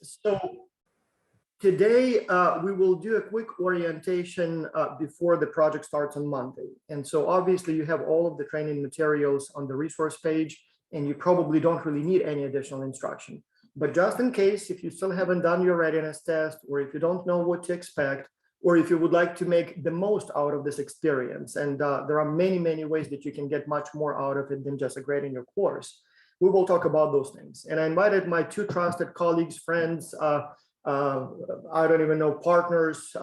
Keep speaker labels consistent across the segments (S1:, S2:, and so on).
S1: So today we will do a quick orientation before the project starts on Monday. And so obviously you have all of the training materials on the resource page, and you probably don't really need any additional instruction. But just in case, if you still haven't done your readiness test, or if you don't know what to expect, or if you would like to make the most out of this experience, and there are many, many ways that you can get much more out of it than just a grade in your course, we will talk about those things. And I invited my two trusted colleagues, friends, I don't even know, partners,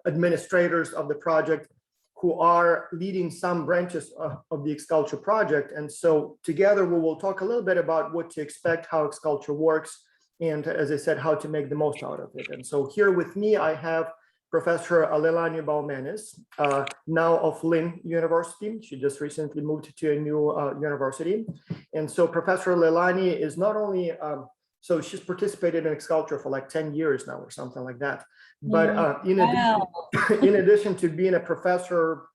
S1: administrators of the project, who are leading some branches of the Exculture project. And so together we will talk a little bit about what to expect, how Exculture works, and as I said, how to make the most out of it. And so here with me, I have Professor Leilani Baumenis, now of Linden University. She just recently moved to a new university. And so Professor Leilani is not only, so she's participated in Exculture for like 10 years now or something like that. But in addition to being a professor,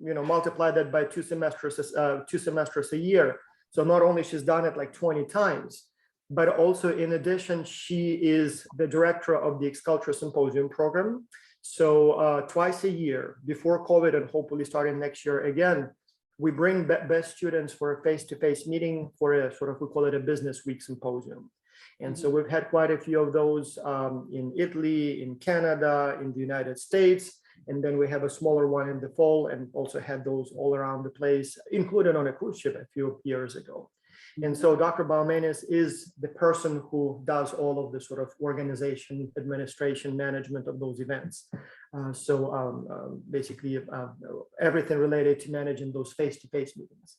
S1: you know, multiply that by two semesters a year. So not only she's done it like 20 times, but also in addition, she is the director of the Exculture Symposium program. So twice a year before COVID, and hopefully starting next year again, we bring best students for a face-to-face meeting for a sort of, we call it a business week symposium. And so we've had quite a few of those in Italy, in Canada, in the United States, and then we have a smaller one in the fall, and also had those all around the place, included on a cruise ship a few years ago. And so Dr. Baumenis is the person who does all of the sort of organization, administration, management of those events. Basically everything related to managing those face-to-face meetings.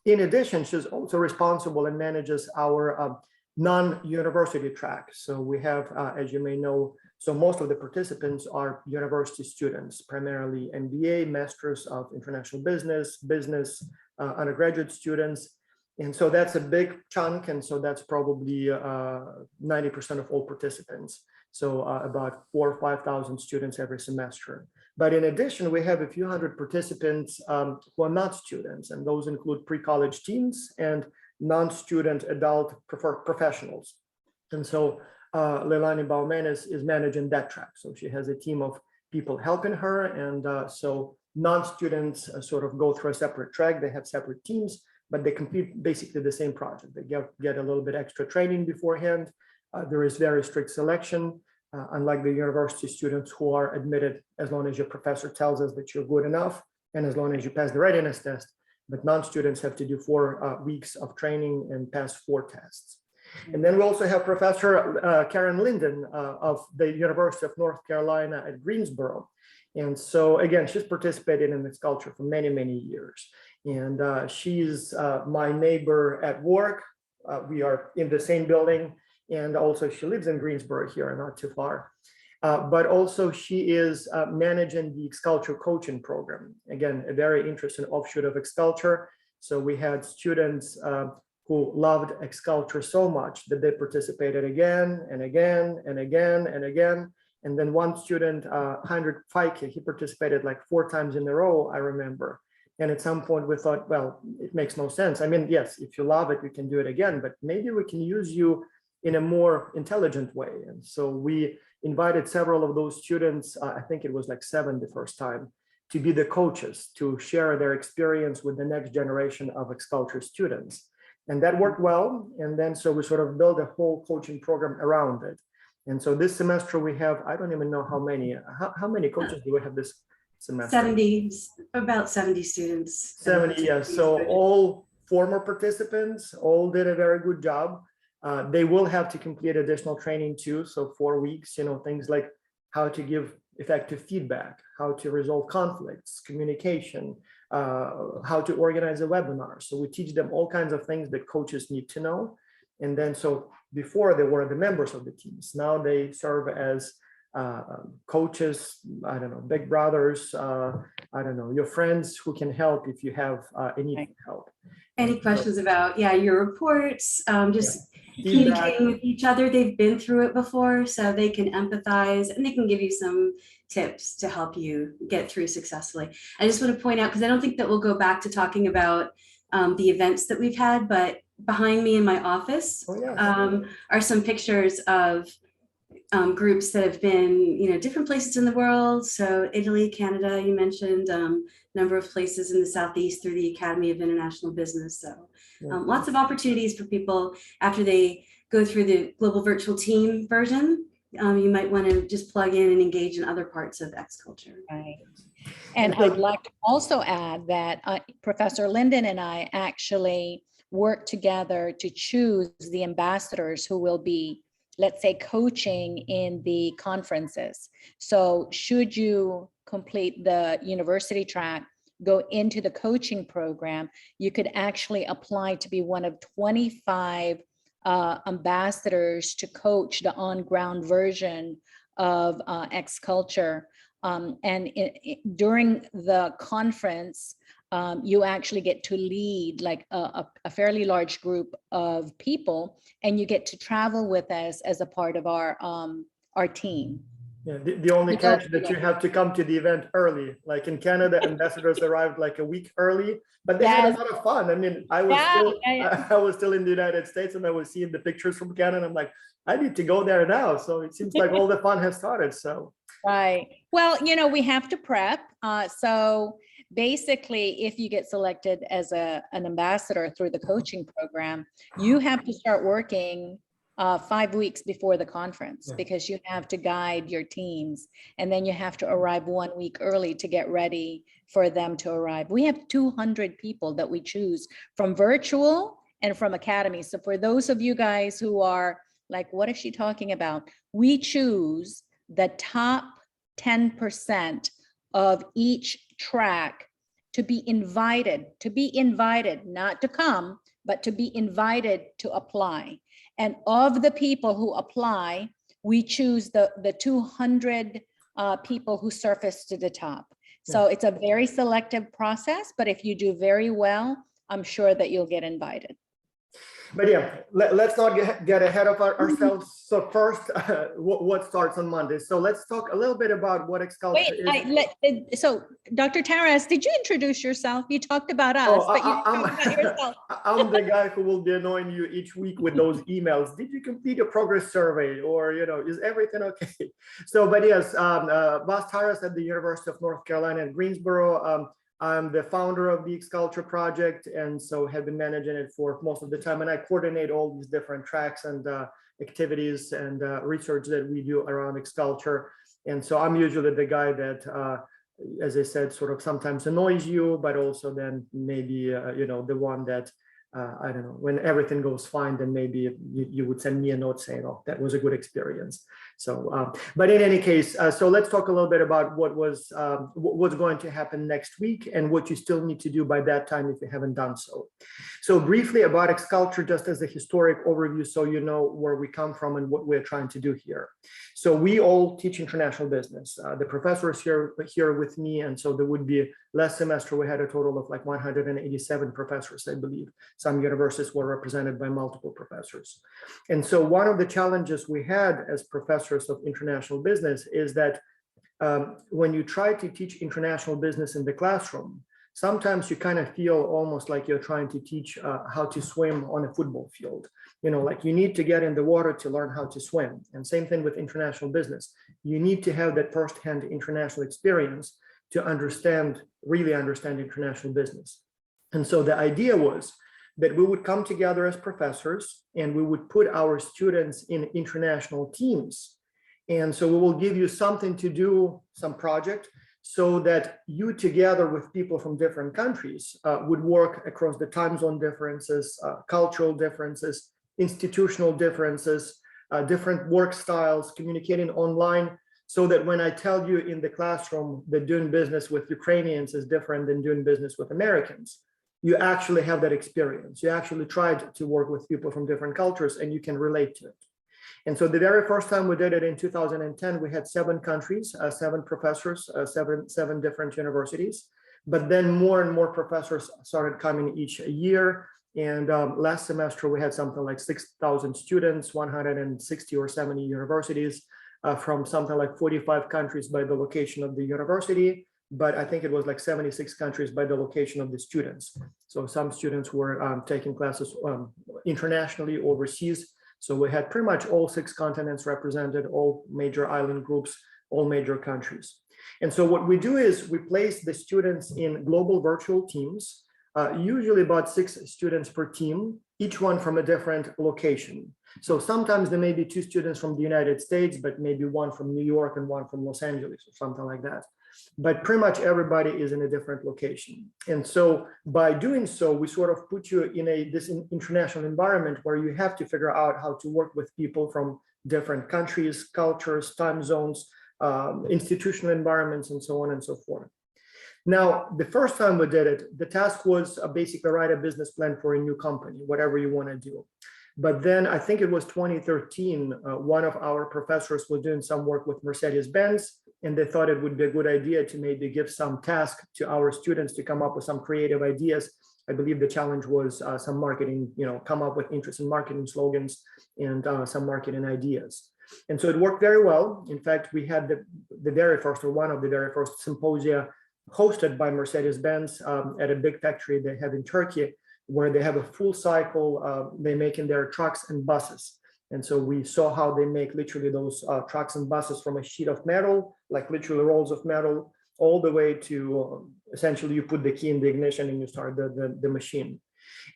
S1: In addition, she's also responsible and manages our non-university track. So we have, as you may know, so most of the participants are university students, primarily MBA, Masters of International Business, undergraduate students. And so that's a big chunk. And so that's probably 90% of all participants. So about 4,000 or 5,000 students every semester. But in addition, we have a few hundred participants who are not students, and those include pre-college teens and non-student adult professionals. And so Leilani Baumenis is managing that track. So she has a team of people helping her. And so non-students sort of go through a separate track. They have separate teams, but they complete basically the same project. They get a little bit extra training beforehand. There is very strict selection, unlike the university students who are admitted as long as your professor tells us that you're good enough, and as long as you pass the readiness test. But non-students have to do 4 weeks of training and pass 4 tests. And then we also have Professor Karen Linden of the University of North Carolina at Greensboro. And so again, she's participated in Exculture for many, many years. And she's my neighbor at work. We are in the same building. And also she lives in Greensboro here, not too far. But also she is managing the Exculture coaching program. Again, a very interesting offshoot of Exculture. So we had students who loved Exculture so much that they participated again and again and again and again. And then one student, 100 FICA, he participated like 4 times in a row, I remember. And at some point we thought, well, it makes no sense. I mean, yes, if you love it, you can do it again, but maybe we can use you in a more intelligent way. And so we invited several of those students, I think it was like 7 the first time, to be the coaches, to share their experience with the next generation of Exculture students. And that worked well. And then so we sort of built a whole coaching program around it. And so this semester we have, I don't even know how many coaches do we have this semester?
S2: 70, about 70 students.
S1: 70, yes. So all former participants all did a very good job. They will have to complete additional training too. So 4 weeks, you know, things like how to give effective feedback, how to resolve conflicts, communication, how to organize a webinar. So we teach them all kinds of things that coaches need to know. And then so before they were the members of the teams, now they serve as coaches, I don't know, big brothers, I don't know, your friends who can help if you have any help.
S2: Any questions about, your reports, just communicating with each other. They've been through it before, so they can empathize and they can give you some tips to help you get through successfully. I just want to point out, because I don't think that we'll go back to talking about the events that we've had, but behind me in my office are some pictures of groups that have been, different places in the world. So Italy, Canada, you mentioned, number of places in the Southeast through the Academy of International Business. So lots of opportunities for people after they go through the global virtual team version. You might want to just plug in and engage in other parts of Exculture.
S3: Right. And I'd like to also add that Professor Linden and I actually work together to choose the ambassadors who will be, let's say, coaching in the conferences. So should you complete the university track, go into the coaching program, you could actually apply to be one of 25 ambassadors to coach the on-ground version of Exculture. During the conference, you actually get to lead like a fairly large group of people, and you get to travel with us as a part of our team.
S1: Yeah, the only catch that you have to come to the event early. Like in Canada, ambassadors arrived like a week early, but they had a lot of fun. I mean, I was still in the United States, and I was seeing the pictures from Canada. I'm like, I need to go there now. So it seems like all the fun has started. So
S3: right. Well, we have to prep. So basically, if you get selected as an ambassador through the coaching program, you have to start working 5 weeks before the conference, because you have to guide your teams, and then you have to arrive 1 week early to get ready for them to arrive. We have 200 people that we choose from virtual and from academy. So for those of you guys who are like, what is she talking about? We choose the top 10% of each track to be invited, not to come, but to be invited to apply. And of the people who apply, we choose the 200 people who surface to the top. So it's a very selective process, but if you do very well, I'm sure that you'll get invited.
S1: But yeah, let's not get ahead of ourselves. So first, what starts on Monday? So let's talk a little bit about what Exculture is.
S3: So Dr. Taras, did you introduce yourself? You talked about us, but you didn't talk about yourself.
S1: I'm the guy who will be annoying you each week with those emails. Did you complete a progress survey, or is everything okay? So, but yes, Bas Taras at the University of North Carolina in Greensboro. I'm the founder of the Exculture project, and so have been managing it for most of the time. And I coordinate all these different tracks and activities and research that we do around Exculture. And so I'm usually the guy that, as I said, sort of sometimes annoys you, but also then maybe, the one that, I don't know, when everything goes fine, then maybe you would send me a note saying, oh, that was a good experience. So, but in any case, so let's talk a little bit about what's going to happen next week and what you still need to do by that time if you haven't done so. So briefly about Exculture, just as a historic overview, so you know where we come from and what we're trying to do here. So we all teach international business. The professor is here with me, and so there would be last semester we had a total of like 187 professors, I believe. Some universities were represented by multiple professors. And so one of the challenges we had as professors of international business is that when you try to teach international business in the classroom, sometimes you kind of feel almost like you're trying to teach how to swim on a football field. Like you need to get in the water to learn how to swim. And same thing with international business. You need to have that firsthand international experience to really understand international business. And so the idea was that we would come together as professors and we would put our students in international teams. And so we will give you something to do, some project, so that you together with people from different countries would work across the time zone differences, cultural differences, institutional differences, different work styles, communicating online, so that when I tell you in the classroom that doing business with Ukrainians is different than doing business with Americans, you actually have that experience. You actually tried to work with people from different cultures and you can relate to it. And so the very first time we did it in 2010, we had 7 countries, 7 professors, 7 different universities. But then more and more professors started coming each year. And last semester, we had something like 6,000 students, 160 or 70 universities from something like 45 countries by the location of the university. But I think it was like 76 countries by the location of the students. So some students were taking classes internationally, overseas. So we had pretty much all 6 continents represented, all major island groups, all major countries. And so what we do is we place the students in global virtual teams, usually about 6 students per team, each one from a different location. So sometimes there may be 2 students from the United States, but maybe one from New York and one from Los Angeles or something like that. But pretty much everybody is in a different location. And so by doing so, we sort of put you in this international environment where you have to figure out how to work with people from different countries, cultures, time zones, institutional environments, and so on and so forth. Now, the first time we did it, the task was basically write a business plan for a new company, whatever you want to do. But then I think it was 2013, one of our professors was doing some work with Mercedes-Benz, and they thought it would be a good idea to maybe give some task to our students to come up with some creative ideas. I believe the challenge was some marketing, come up with interesting marketing slogans and some marketing ideas. And so it worked very well. In fact, we had the very first, or one of the very first symposia hosted by Mercedes-Benz at a big factory they have in Turkey, where they have a full cycle, they make in their trucks and buses. And so we saw how they make literally those trucks and buses from a sheet of metal, like literally rolls of metal, all the way to essentially you put the key in the ignition and you start the machine.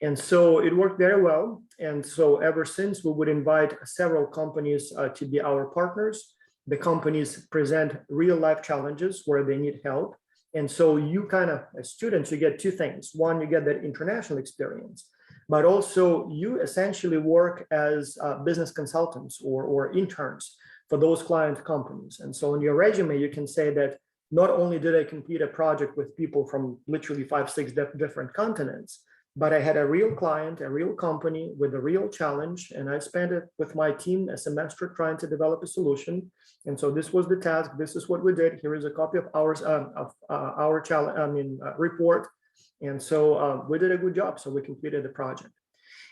S1: And so it worked very well. And so ever since, we would invite several companies to be our partners. The companies present real life challenges where they need help. And so you kind of, as students, you get 2 things. One, you get that international experience, but also you essentially work as business consultants or interns for those client companies. And so on your resume, you can say that not only did I complete a project with people from literally 5, 6 different continents, but I had a real client, a real company with a real challenge, and I spent it with my team a semester trying to develop a solution. And so this was the task. This is what we did. Here is a copy of our challenge, report. And so we did a good job. So we completed the project.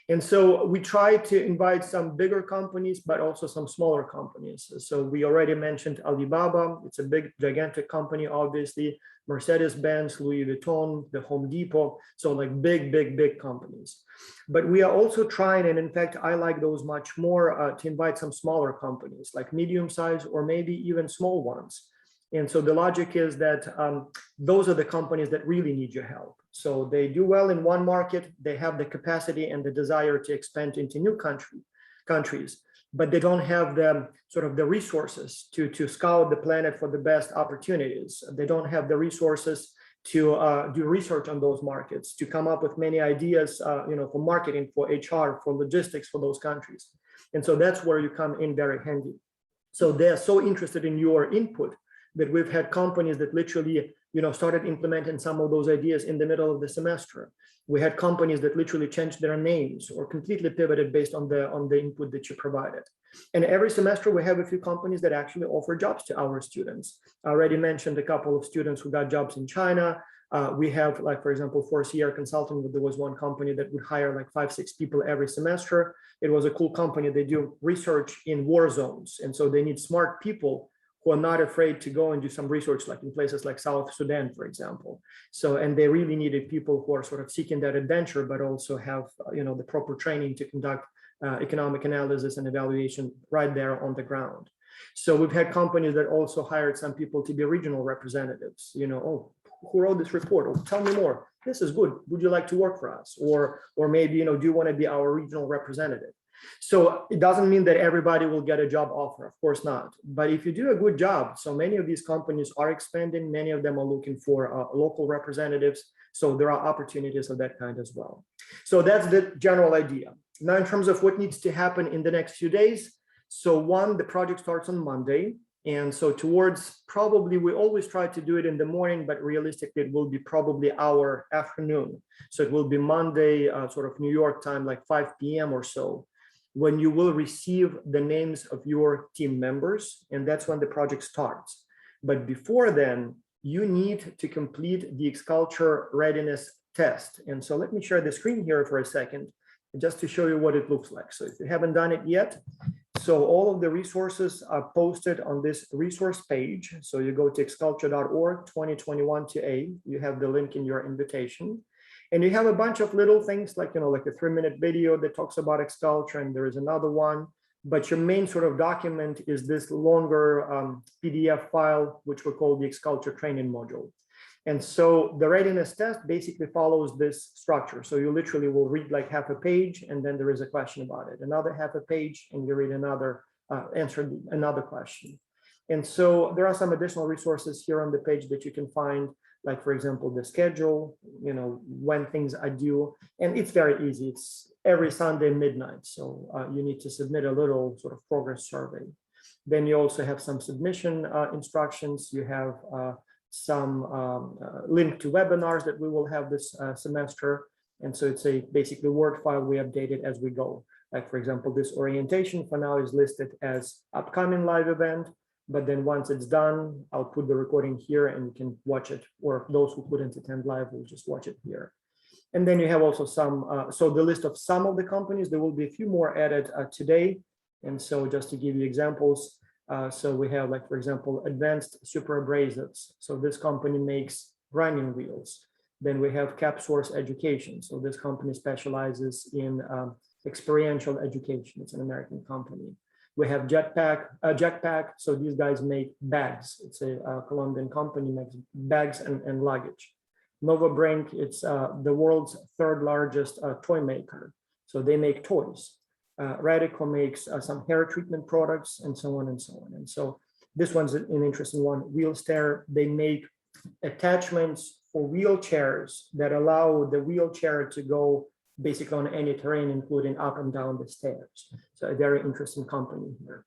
S1: And so we tried to invite some bigger companies, but also some smaller companies. So we already mentioned Alibaba. It's a big, gigantic company, obviously. Mercedes-Benz, Louis Vuitton, the Home Depot. So like big companies. But we are also trying, and in fact, I like those much more, to invite some smaller companies, like medium-sized or maybe even small ones. And so the logic is that those are the companies that really need your help. So they do well in one market, they have the capacity and the desire to expand into new countries, but they don't have the sort of the resources to scout the planet for the best opportunities. They don't have the resources to do research on those markets, to come up with many ideas, for marketing, for HR, for logistics for those countries. And so that's where you come in very handy. So they're so interested in your input that we've had companies that literally, started implementing some of those ideas in the middle of the semester. We had companies that literally changed their names or completely pivoted based on the input that you provided. And every semester we have a few companies that actually offer jobs to our students. I already mentioned a couple of students who got jobs in China. We have, like, for example, for CR Consulting, there was one company that would hire like 5, 6 people every semester. It was a cool company. They do research in war zones. And so they need smart people who are not afraid to go and do some research, like in places like South Sudan, for example. So, and they really needed people who are sort of seeking that adventure, but also have, the proper training to conduct economic analysis and evaluation right there on the ground. So we've had companies that also hired some people to be regional representatives, oh, who wrote this report? Oh, tell me more. This is good. Would you like to work for us? Or maybe, do you want to be our regional representative? So it doesn't mean that everybody will get a job offer, of course not. But if you do a good job, so many of these companies are expanding, many of them are looking for local representatives. So there are opportunities of that kind as well. So that's the general idea. Now, in terms of what needs to happen in the next few days. So one, the project starts on Monday. And so towards probably, we always try to do it in the morning, but realistically, it will be probably our afternoon. So it will be Monday, sort of New York time, like 5 p.m. or so, when you will receive the names of your team members, and that's when the project starts. But before then, you need to complete the Exculture Readiness Test. And so let me share the screen here for a second, just to show you what it looks like. So if you haven't done it yet, so all of the resources are posted on this resource page. So you go to exculture.org 2021 to A, you have the link in your invitation. And you have a bunch of little things like, like a 3-minute video that talks about Exculture, and there is another one. But your main sort of document is this longer PDF file, which we call the Exculture training module. And so the readiness test basically follows this structure. So you literally will read like half a page, and then there is a question about it. Another half a page, and you read another, answer another question. And so there are some additional resources here on the page that you can find, like, for example, the schedule, when things are due. And it's very easy. It's every Sunday midnight. So you need to submit a little sort of progress survey. Then you also have some submission instructions. You have some link to webinars that we will have this semester. And so it's a basically Word file we update it as we go. Like, for example, this orientation for now is listed as upcoming live event. But then once it's done, I'll put the recording here and you can watch it, or those who couldn't attend live will just watch it here. And then you have also some, so the list of some of the companies, there will be a few more added today. And so just to give you examples, so we have, like, for example, Advanced Super Abrasives. So this company makes grinding wheels. Then we have CapSource Education. So this company specializes in experiential education. It's an American company. We have Jetpack. So these guys make bags. It's a Colombian company, makes bags and luggage. Nova Brink, it's the world's third largest toy maker. So they make toys. Radico makes some hair treatment products, and so on and so on. And so this one's an interesting one. Wheelstair, they make attachments for wheelchairs that allow the wheelchair to go basically on any terrain, including up and down the stairs. So a very interesting company here.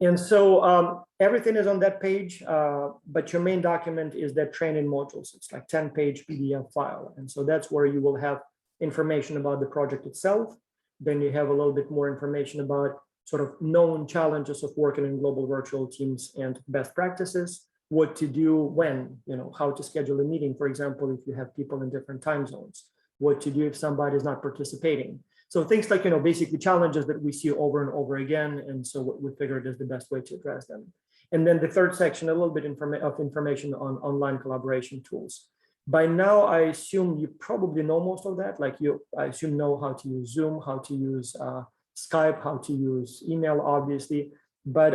S1: And so everything is on that page, but your main document is that training modules. It's like 10-page PDF file. And so that's where you will have information about the project itself. Then you have a little bit more information about sort of known challenges of working in global virtual teams and best practices, what to do when, how to schedule a meeting, for example, if you have people in different time zones, what to do if somebody is not participating. So things like, basically challenges that we see over and over again. And so what we figured is the best way to address them. And then the third section, a little bit of information on online collaboration tools. By now, I assume you probably know most of that. Like I assume know how to use Zoom, how to use Skype, how to use email, obviously. But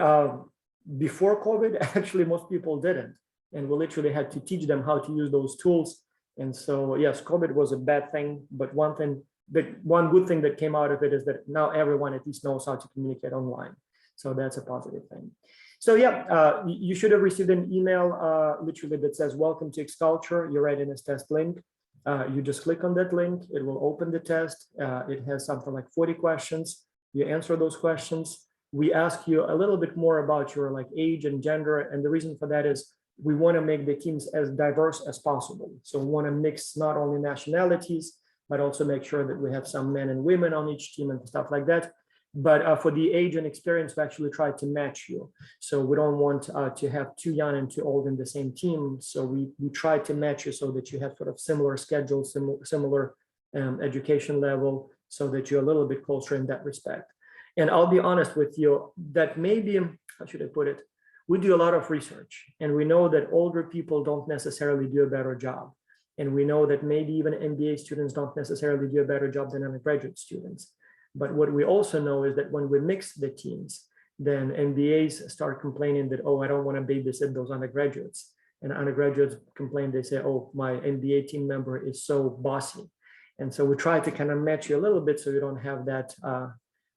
S1: before COVID, actually, most people didn't. And we literally had to teach them how to use those tools. And so, yes, COVID was a bad thing, but one good thing that came out of it is that now everyone at least knows how to communicate online. So that's a positive thing. So yeah, you should have received an email literally that says, welcome to Exculture, your readiness test link. You just click on that link, it will open the test. It has something like 40 questions. You answer those questions. We ask you a little bit more about your age and gender. And the reason for that is we want to make the teams as diverse as possible. So we want to mix not only nationalities, but also make sure that we have some men and women on each team and stuff like that. But for the age and experience, we actually try to match you. So we don't want to have too young and too old in the same team. So we try to match you so that you have sort of similar schedules, similar education level, so that you're a little bit closer in that respect. And I'll be honest with you, that maybe, how should I put it? We do a lot of research, and we know that older people don't necessarily do a better job. And we know that maybe even MBA students don't necessarily do a better job than undergraduate students. But what we also know is that when we mix the teams, then MBAs start complaining that, oh, I don't want to babysit those undergraduates. And undergraduates complain, they say, oh, my MBA team member is so bossy. And so we try to kind of match you a little bit so you don't have that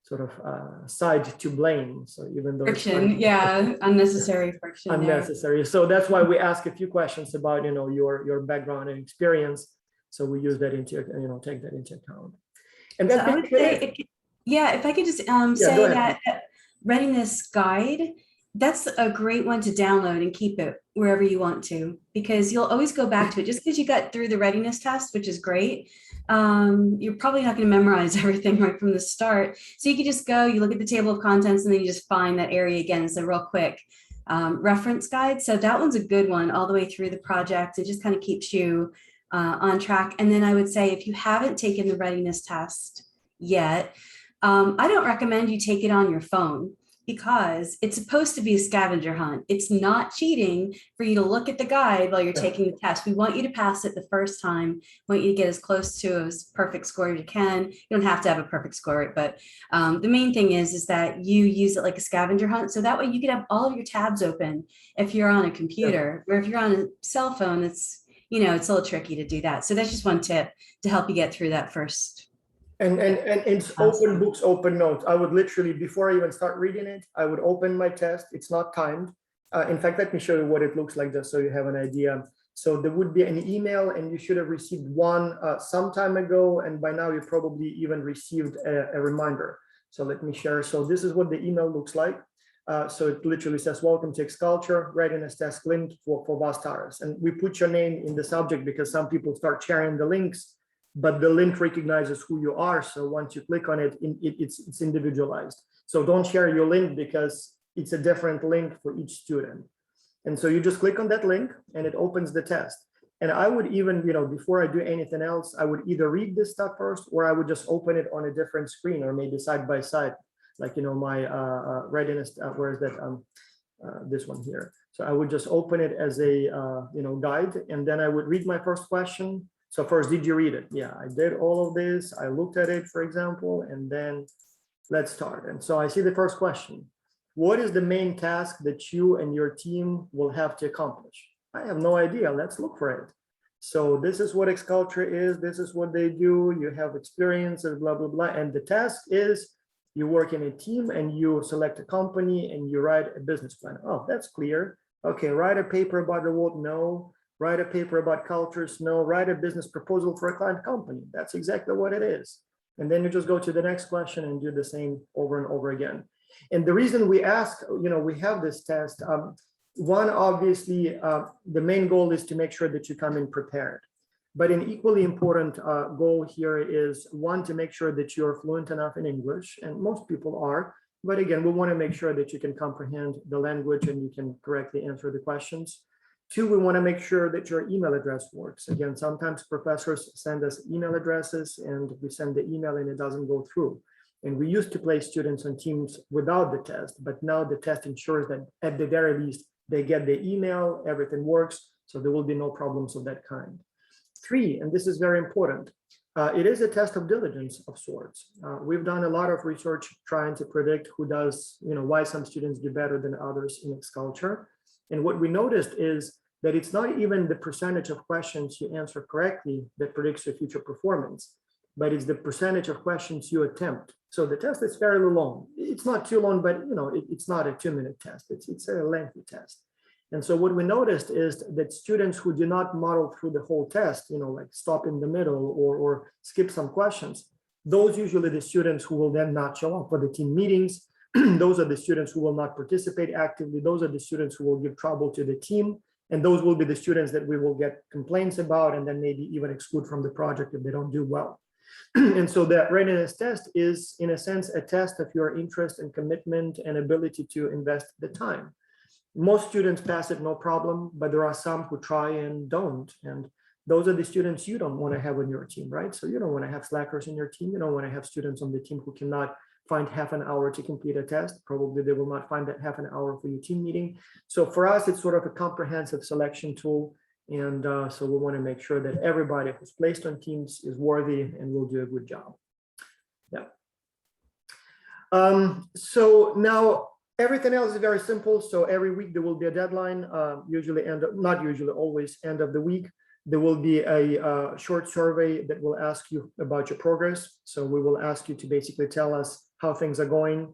S1: sort of side to blame. So even though
S2: friction, yeah, unnecessary friction.
S1: Unnecessary. There. So that's why we ask a few questions about, your background and experience. So we use that into, take that into account. And that's
S2: so I would say, if I could just say that readiness guide, that's a great one to download and keep it wherever you want to, because you'll always go back to it. Just because you got through the readiness test, which is great, you're probably not going to memorize everything right from the start. So you can just go, you look at the table of contents, and then you just find that area again. It's a real quick reference guide. So that one's a good one all the way through the project. It just kind of keeps you on track. And then I would say, if you haven't taken the readiness test yet, I don't recommend you take it on your phone, because it's supposed to be a scavenger hunt. It's not cheating for you to look at the guide while you're taking the test. We want you to pass it the first time. We want you to get as close to a perfect score as you can. You don't have to have a perfect score, but the main thing is that you use it like a scavenger hunt. So that way you can have all of your tabs open if you're on a computer, or if you're on a cell phone, it's a little tricky to do that. So that's just one tip to help you get through that first.
S1: And it's open books, open notes. I would literally, before I even start reading it, I would open my test. It's not timed. In fact, let me show you what it looks like just so you have an idea. So there would be an email, and you should have received one some time ago, and by now you probably even received a reminder. So let me share. So this is what the email looks like. So it literally says, welcome to Exculture, Readiness Test link for Vastaras. And we put your name in the subject because some people start sharing the links, but the link recognizes who you are. So once you click on it, it's individualized. So don't share your link because it's a different link for each student. And so you just click on that link and it opens the test. And I would even, before I do anything else, I would either read this stuff first, or I would just open it on a different screen, or maybe side by side, like, my readiness, where is that? This one here. So I would just open it as a, guide, and then I would read my first question. So first, did you read it? Yeah, I did all of this. I looked at it, for example, and then let's start. And so I see the first question. What is the main task that you and your team will have to accomplish? I have no idea. Let's look for it. So this is what Exculture is. This is what they do. You have experiences, blah, blah, blah. And the task is you work in a team and you select a company and you write a business plan. Oh, that's clear. Okay, write a paper about the world. No. Write a paper about cultures. No. Write a business proposal for a client company. That's exactly what it is. And then you just go to the next question and do the same over and over again. And the reason we ask, we have this test, one, obviously, the main goal is to make sure that you come in prepared. But an equally important goal here is, one, to make sure that you're fluent enough in English, and most people are. But again, we want to make sure that you can comprehend the language and you can correctly answer the questions. Two, we want to make sure that your email address works. Again, sometimes professors send us email addresses and we send the email and it doesn't go through. And we used to place students on teams without the test, but now the test ensures that at the very least, they get the email, everything works, so there will be no problems of that kind. Three, and this is very important, it is a test of diligence of sorts. We've done a lot of research trying to predict who does, why some students do better than others in Exculture. And what we noticed is that it's not even the percentage of questions you answer correctly that predicts your future performance, but it's the percentage of questions you attempt. So the test is fairly long. It's not too long, but it's not a 2-minute test. It's a lengthy test. And so what we noticed is that students who do not model through the whole test, like stop in the middle or skip some questions, those usually the students who will then not show up for the team meetings. Those are the students who will not participate actively. Those are the students who will give trouble to the team. And those will be the students that we will get complaints about and then maybe even exclude from the project if they don't do well. And so that readiness test is, in a sense, a test of your interest and commitment and ability to invest the time. Most students pass it no problem, but there are some who try and don't. And those are the students you don't want to have on your team, right? So you don't want to have slackers in your team. You don't want to have students on the team who cannot find half an hour to complete a test. Probably they will not find that half an hour for your team meeting. So for us, it's sort of a comprehensive selection tool. And so we want to make sure that everybody who's placed on teams is worthy and will do a good job. Yeah. So now everything else is very simple. So every week there will be a deadline, not usually, always end of the week. There will be a short survey that will ask you about your progress. So we will ask you to basically tell us how things are going.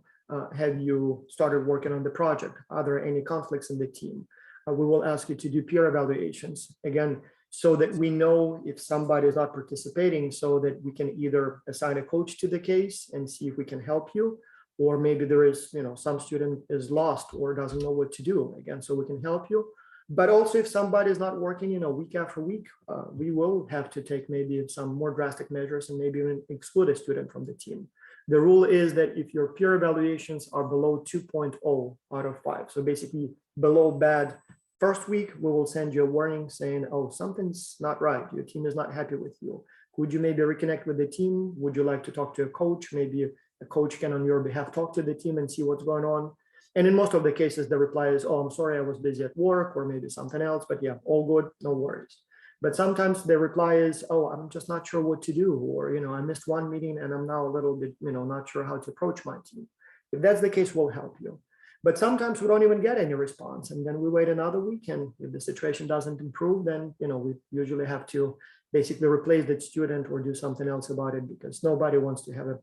S1: Have you started working on the project? Are there any conflicts in the team? We will ask you to do peer evaluations, again, so that we know if somebody is not participating, so that we can either assign a coach to the case and see if we can help you, or maybe there is, some student is lost or doesn't know what to do, again, so we can help you. But also if somebody is not working, week after week, we will have to take maybe some more drastic measures and maybe even exclude a student from the team. The rule is that if your peer evaluations are below 2.0 out of 5, so basically below bad, first week, we will send you a warning saying, oh, something's not right. Your team is not happy with you. Could you maybe reconnect with the team? Would you like to talk to a coach? Maybe a coach can on your behalf talk to the team and see what's going on. And in most of the cases, the reply is, oh, I'm sorry, I was busy at work, or maybe something else, but yeah, all good, no worries. But sometimes the reply is, oh, I'm just not sure what to do, or, I missed one meeting and I'm now a little bit, not sure how to approach my team. If that's the case, we'll help you. But sometimes we don't even get any response, and then we wait another week, and if the situation doesn't improve, then, we usually have to basically replace that student or do something else about it, because nobody wants to have a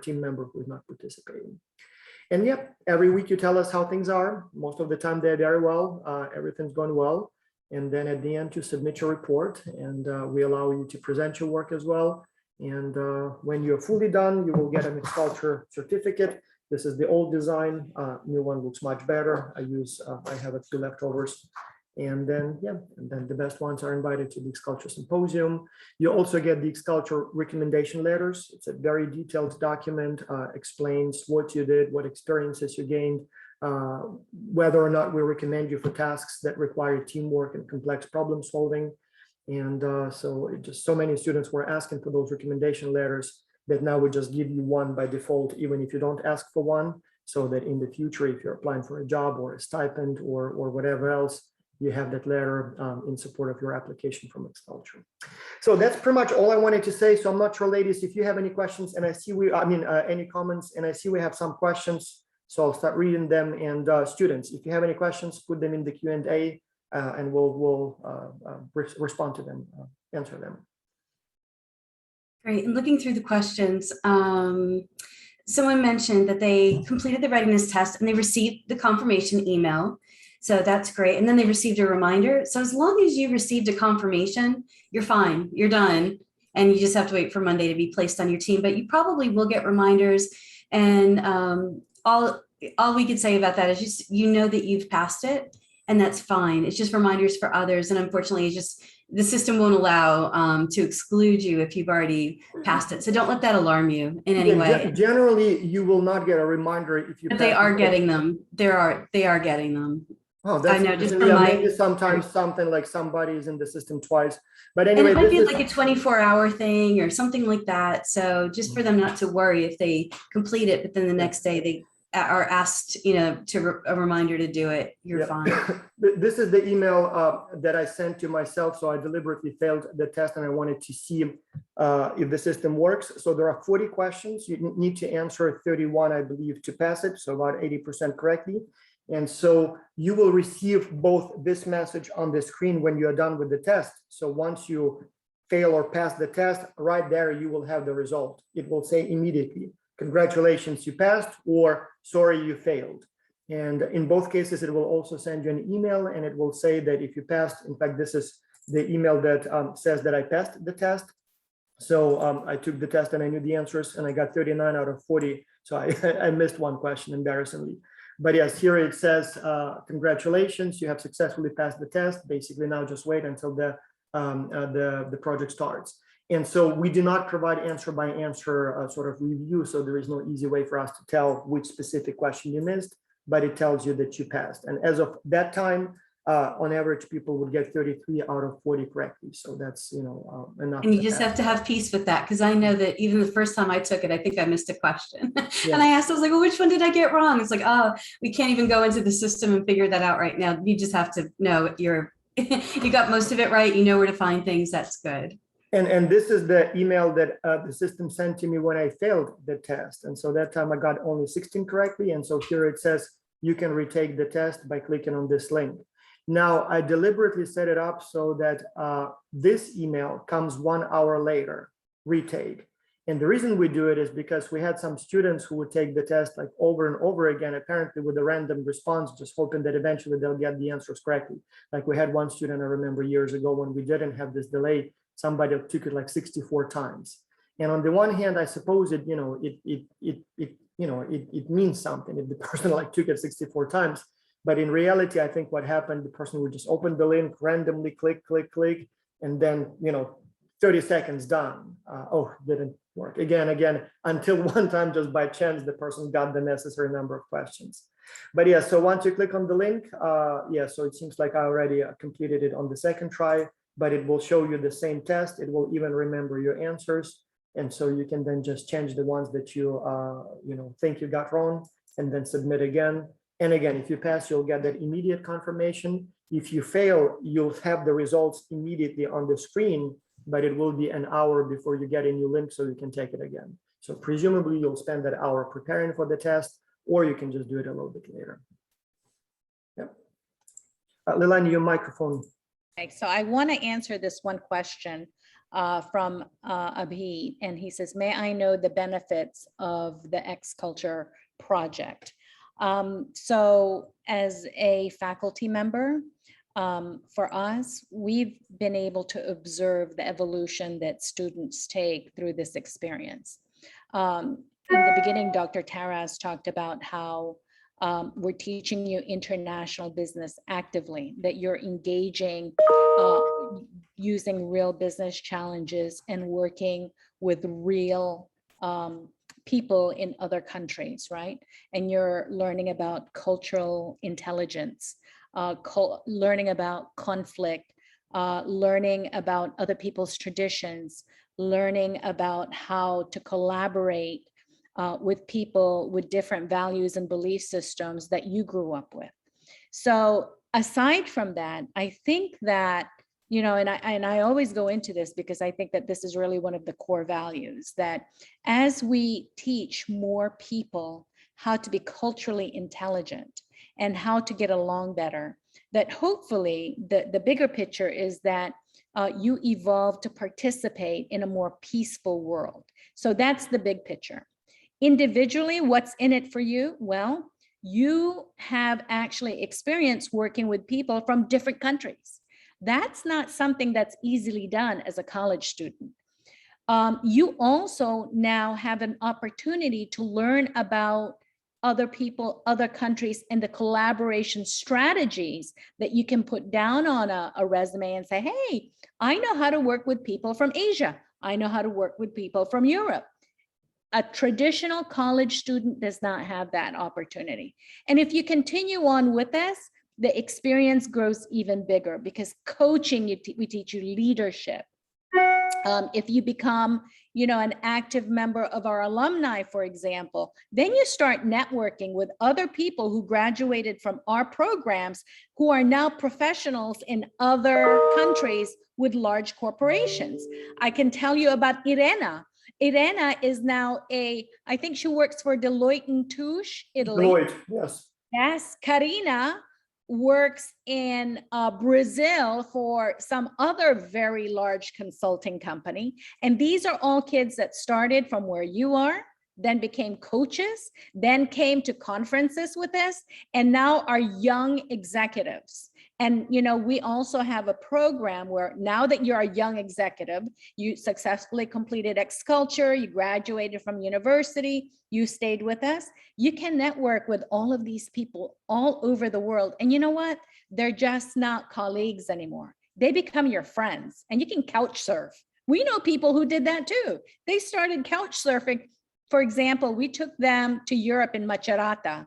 S1: team member who's not participating. And yep, every week you tell us how things are. Most of the time they're very well, everything's going well. And then at the end you submit your report, and we allow you to present your work as well. And when you're fully done, you will get an Exculture certificate. This is the old design, new one looks much better. I have a few leftovers. And then the best ones are invited to the Exculture Symposium. You also get the Exculture recommendation letters. It's a very detailed document, explains what you did, what experiences you gained, whether or not we recommend you for tasks that require teamwork and complex problem solving. And so many students were asking for those recommendation letters that now we just give you one by default, even if you don't ask for one, so that in the future, if you're applying for a job or a stipend or whatever else, you have that letter in support of your application from Exculture. So that's pretty much all I wanted to say. So I'm not sure, ladies, if you have any questions, and I see any comments, and I see we have some questions. So I'll start reading them. And students, if you have any questions, put them in the Q&A, and we'll respond to them, answer them.
S2: Great. And looking through the questions, someone mentioned that they completed the readiness test and they received the confirmation email. So that's great. And then they received a reminder. So as long as you received a confirmation, you're fine, you're done. And you just have to wait for Monday to be placed on your team, but you probably will get reminders. And all we could say about that is just, that you've passed it, and that's fine. It's just reminders for others. And unfortunately, it's just, the system won't allow to exclude you if you've already passed it. So don't let that alarm you in any way.
S1: Generally, you will not get a reminder if you.
S2: But they are getting them. They are getting them.
S1: Oh, that's,
S2: I know. Just
S1: maybe sometimes something like somebody is in the system twice. But anyway,
S2: and it might be like a 24-hour thing or something like that. So just for them not to worry if they complete it, but then the next day they are asked, to a reminder to do it, you're fine.
S1: This is the email that I sent to myself. So I deliberately failed the test, and I wanted to see if the system works. So there are 40 questions. You need to answer 31, I believe, to pass it. So about 80% correctly. And so you will receive both this message on the screen when you are done with the test. So once you fail or pass the test, right there, you will have the result. It will say immediately, congratulations, you passed, or sorry, you failed. And in both cases, it will also send you an email, and it will say that if you passed, in fact, this is the email that says that I passed the test. So I took the test and I knew the answers, and I got 39 out of 40. So I missed one question, embarrassingly. But yes, here it says, congratulations, you have successfully passed the test. Basically now just wait until the project starts. And so we do not provide answer by answer sort of review. So there is no easy way for us to tell which specific question you missed, but it tells you that you passed. And as of that time, on average, people would get 33 out of 40 correctly. So that's, enough.
S2: And you just have to have peace with that. Because I know that even the first time I took it, I think I missed a question. Yeah. And I asked, I was like, well, which one did I get wrong? It's like, oh, we can't even go into the system and figure that out right now. You just have to know you got most of it right. You know where to find things. That's good.
S1: And this is the email that the system sent to me when I failed the test. And so that time I got only 16 correctly. And so here it says, you can retake the test by clicking on this link. Now, I deliberately set it up so that this email comes 1 hour later, retake. And the reason we do it is because we had some students who would take the test like over and over again, apparently with a random response, just hoping that eventually they'll get the answers correctly. Like we had one student, I remember years ago when we didn't have this delay, somebody took it like 64 times. And on the one hand, I suppose it means something if the person like took it 64 times. But in reality, I think what happened, the person would just open the link, randomly click, and then, 30 seconds done. Oh, didn't work. Again, until one time, just by chance, the person got the necessary number of questions. But yeah, so once you click on the link, so it seems like I already completed it on the second try, but it will show you the same test. It will even remember your answers. And so you can then just change the ones that you, think you got wrong, and then submit again. And again, if you pass, you'll get that immediate confirmation. If you fail, you'll have the results immediately on the screen, but it will be an hour before you get a new link so you can take it again. So presumably you'll spend that hour preparing for the test, or you can just do it a little bit later. Yep. Leilani, your microphone.
S3: Okay, so I want to answer this one question from Abhi, and he says, may I know the benefits of the Exculture project? So as a faculty member, for us, we've been able to observe the evolution that students take through this experience. In the beginning, Dr. Taras talked about how we're teaching you international business actively, that you're engaging using real business challenges and working with real people in other countries, right? And you're learning about cultural intelligence, learning about conflict, learning about other people's traditions, learning about how to collaborate with people with different values and belief systems that you grew up with. So aside from that, I think that, you know, and I always go into this because I think that this is really one of the core values, that as we teach more people how to be culturally intelligent and how to get along better, that hopefully the bigger picture is that you evolve to participate in a more peaceful world. So that's the big picture. Individually, what's in it for you? Well, you have actually experienced working with people from different countries. That's not something that's easily done as a college student. You also now have an opportunity to learn about other people, other countries, and the collaboration strategies that you can put down on a resume and say, hey, I know how to work with people from Asia. I know how to work with people from Europe. A traditional college student does not have that opportunity. And if you continue on with this, the experience grows even bigger, because coaching, we teach you leadership. If you become, you know, an active member of our alumni, for example, then you start networking with other people who graduated from our programs who are now professionals in other countries with large corporations. I can tell you about Irena. Irena is now I think she works for Deloitte and Touche, Italy.
S1: Deloitte, yes.
S3: Yes, Karina works in Brazil for some other very large consulting company. And these are all kids that started from where you are, then became coaches, then came to conferences with us, and now are young executives. And, you know, we also have a program where now that you're a young executive, you successfully completed Exculture, you graduated from university, you stayed with us, you can network with all of these people all over the world. And you know what? They're just not colleagues anymore. They become your friends, and you can couch surf. We know people who did that too. They started couch surfing. For example, we took them to Europe in Macerata.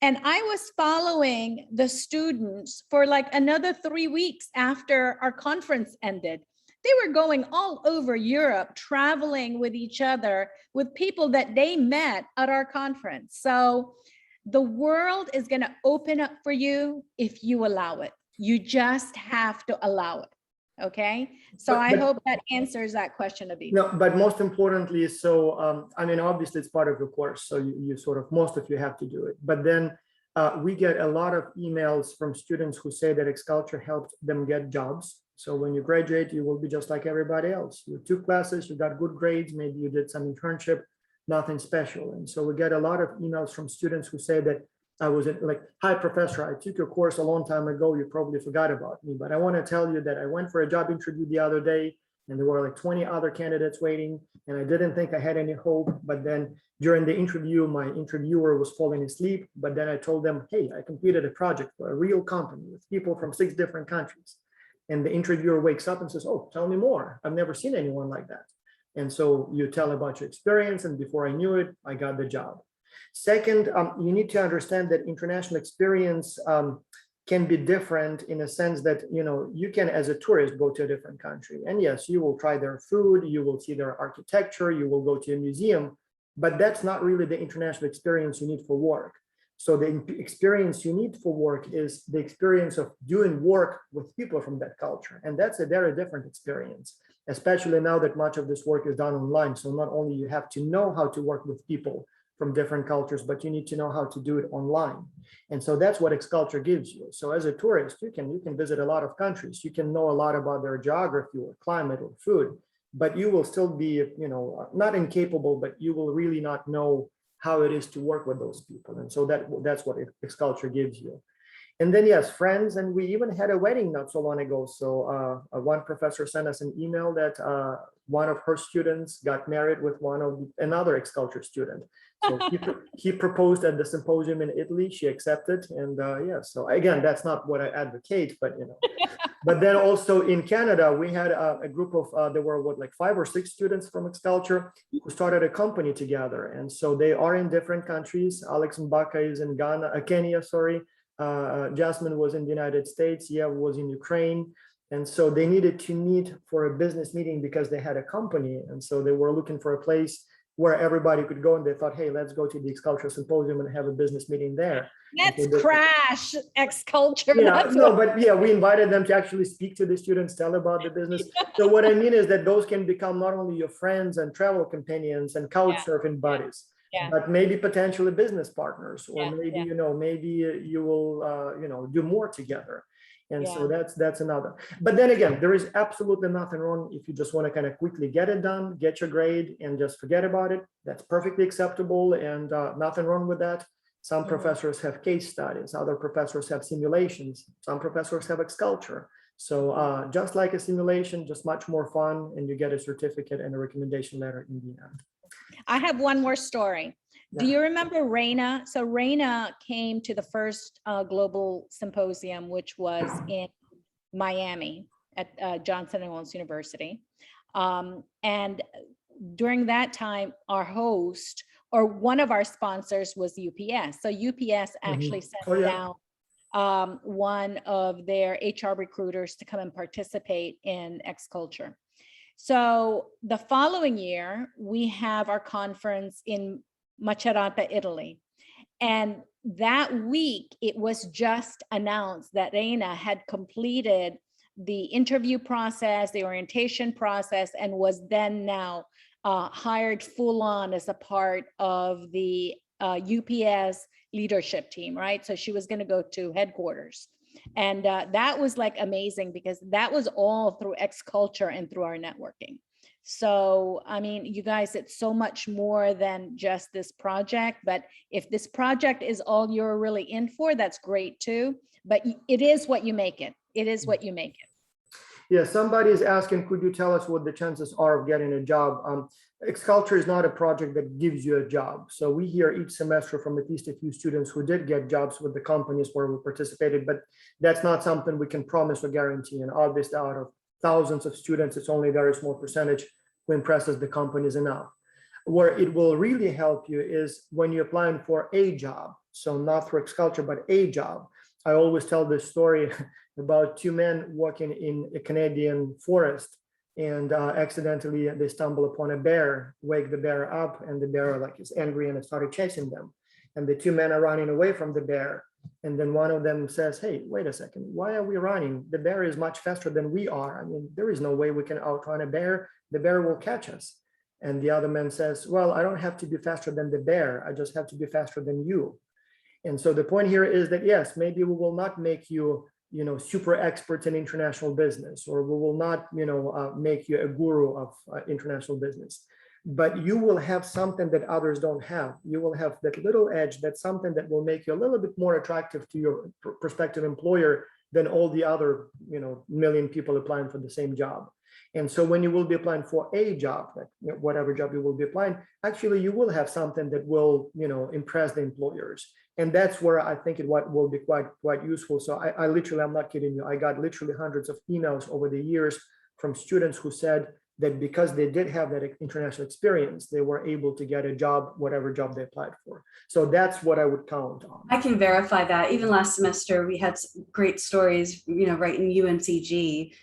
S3: And I was following the students for like another 3 weeks after our conference ended. They were going all over Europe, traveling with each other, with people that they met at our conference. So the world is going to open up for you if you allow it. You just have to allow it. Okay. So I hope that answers that question, Abhi.
S1: No, but most importantly, so I mean, obviously it's part of the course, so you sort of, most of you have to do it. But then we get a lot of emails from students who say that Exculture helped them get jobs. So when you graduate, you will be just like everybody else. You took classes, you got good grades, maybe you did some internship, nothing special. And so we get a lot of emails from students who say that I was like, hi, professor, I took your course a long time ago. You probably forgot about me, but I want to tell you that I went for a job interview the other day, and there were like 20 other candidates waiting, and I didn't think I had any hope. But then during the interview, my interviewer was falling asleep. But then I told them, hey, I completed a project for a real company with people from 6 different countries. And the interviewer wakes up and says, oh, tell me more. I've never seen anyone like that. And so you tell about your experience, and before I knew it, I got the job. Second, you need to understand that international experience can be different in a sense that, you know, you can, as a tourist, go to a different country. And yes, you will try their food, you will see their architecture, you will go to a museum, but that's not really the international experience you need for work. So the experience you need for work is the experience of doing work with people from that culture. And that's a very different experience, especially now that much of this work is done online. So not only you have to know how to work with people from different cultures, but you need to know how to do it online. And so that's what Exculture gives you. So as a tourist, you can visit a lot of countries. You can know a lot about their geography or climate or food, but you will still be, not incapable, but you will really not know how it is to work with those people. And so that's what Exculture gives you. And then, yes, friends, and we even had a wedding not so long ago. So one professor sent us an email that one of her students got married with another Exculture student. So he proposed at the symposium in Italy. She accepted, and yeah. So again, that's not what I advocate, but But then also in Canada, we had a group of there were like 5 or 6 students from Exculture who started a company together, and so they are in different countries. Alex Mbaka is in Kenya, sorry. Jasmine was in the United States. Yev was in Ukraine. And so they needed to meet for a business meeting because they had a company. And so they were looking for a place where everybody could go. And they thought, hey, let's go to the Exculture Symposium and have a business meeting there.
S3: Let's crash Exculture.
S1: Yeah, but yeah, we invited them to actually speak to the students, tell about the business. So what I mean is that those can become not only your friends and travel companions and couch surfing buddies, but maybe potentially business partners, or maybe, maybe you will, do more together. And so that's another. But then again, there is absolutely nothing wrong if you just want to kind of quickly get it done, get your grade and just forget about it. That's perfectly acceptable, and nothing wrong with that. Some professors have case studies, other professors have simulations, some professors have Exculture. So just like a simulation, just much more fun, and you get a certificate and a recommendation letter in the end.
S3: I have one more story. Do you remember Raina? So Raina came to the first global symposium, which was in Miami at Johnson & Wales University. And during that time, our host, or one of our sponsors, was UPS. So UPS actually sent down one of their HR recruiters to come and participate in Exculture. So the following year, we have our conference in Macerata, Italy. And that week, it was just announced that Reina had completed the interview process, the orientation process, and was then now hired full on as a part of the UPS leadership team, right? So she was going to go to headquarters. And that was like amazing, because that was all through Exculture and through our networking. So, I mean, you guys, it's so much more than just this project, but if this project is all you're really in for, that's great too, but it is what you make it. It is what you make it.
S1: Yeah, somebody is asking, could you tell us what the chances are of getting a job? Exculture is not a project that gives you a job. So we hear each semester from at least a few students who did get jobs with the companies where we participated, but that's not something we can promise or guarantee. And obviously, out of thousands of students, it's only a very small percentage who impresses the companies enough. Where it will really help you is when you're applying for a job. So not through Exculture, but a job. I always tell this story about 2 men walking in a Canadian forest, and accidentally they stumble upon a bear, wake the bear up, and the bear is angry and it started chasing them. And the 2 men are running away from the bear. And then one of them says, hey, wait a second, why are we running? The bear is much faster than we are. I mean, there is no way we can outrun a bear. The bear will catch us. And the other man says, well, I don't have to be faster than the bear. I just have to be faster than you. And so the point here is that, yes, maybe we will not make you, super experts in international business, or we will not, make you a guru of international business. But you will have something that others don't have. You will have that little edge, that's something that will make you a little bit more attractive to your prospective employer than all the other, million people applying for the same job. And so when you will be applying for a job, like whatever job you will be applying, actually you will have something that will, impress the employers. And that's where I think it will be quite useful. So I literally, I'm not kidding you, I got literally hundreds of emails over the years from students who said that because they did have that international experience, they were able to get a job, whatever job they applied for. So that's what I would count on.
S2: I can verify that. Even last semester, we had great stories, right in UNCG,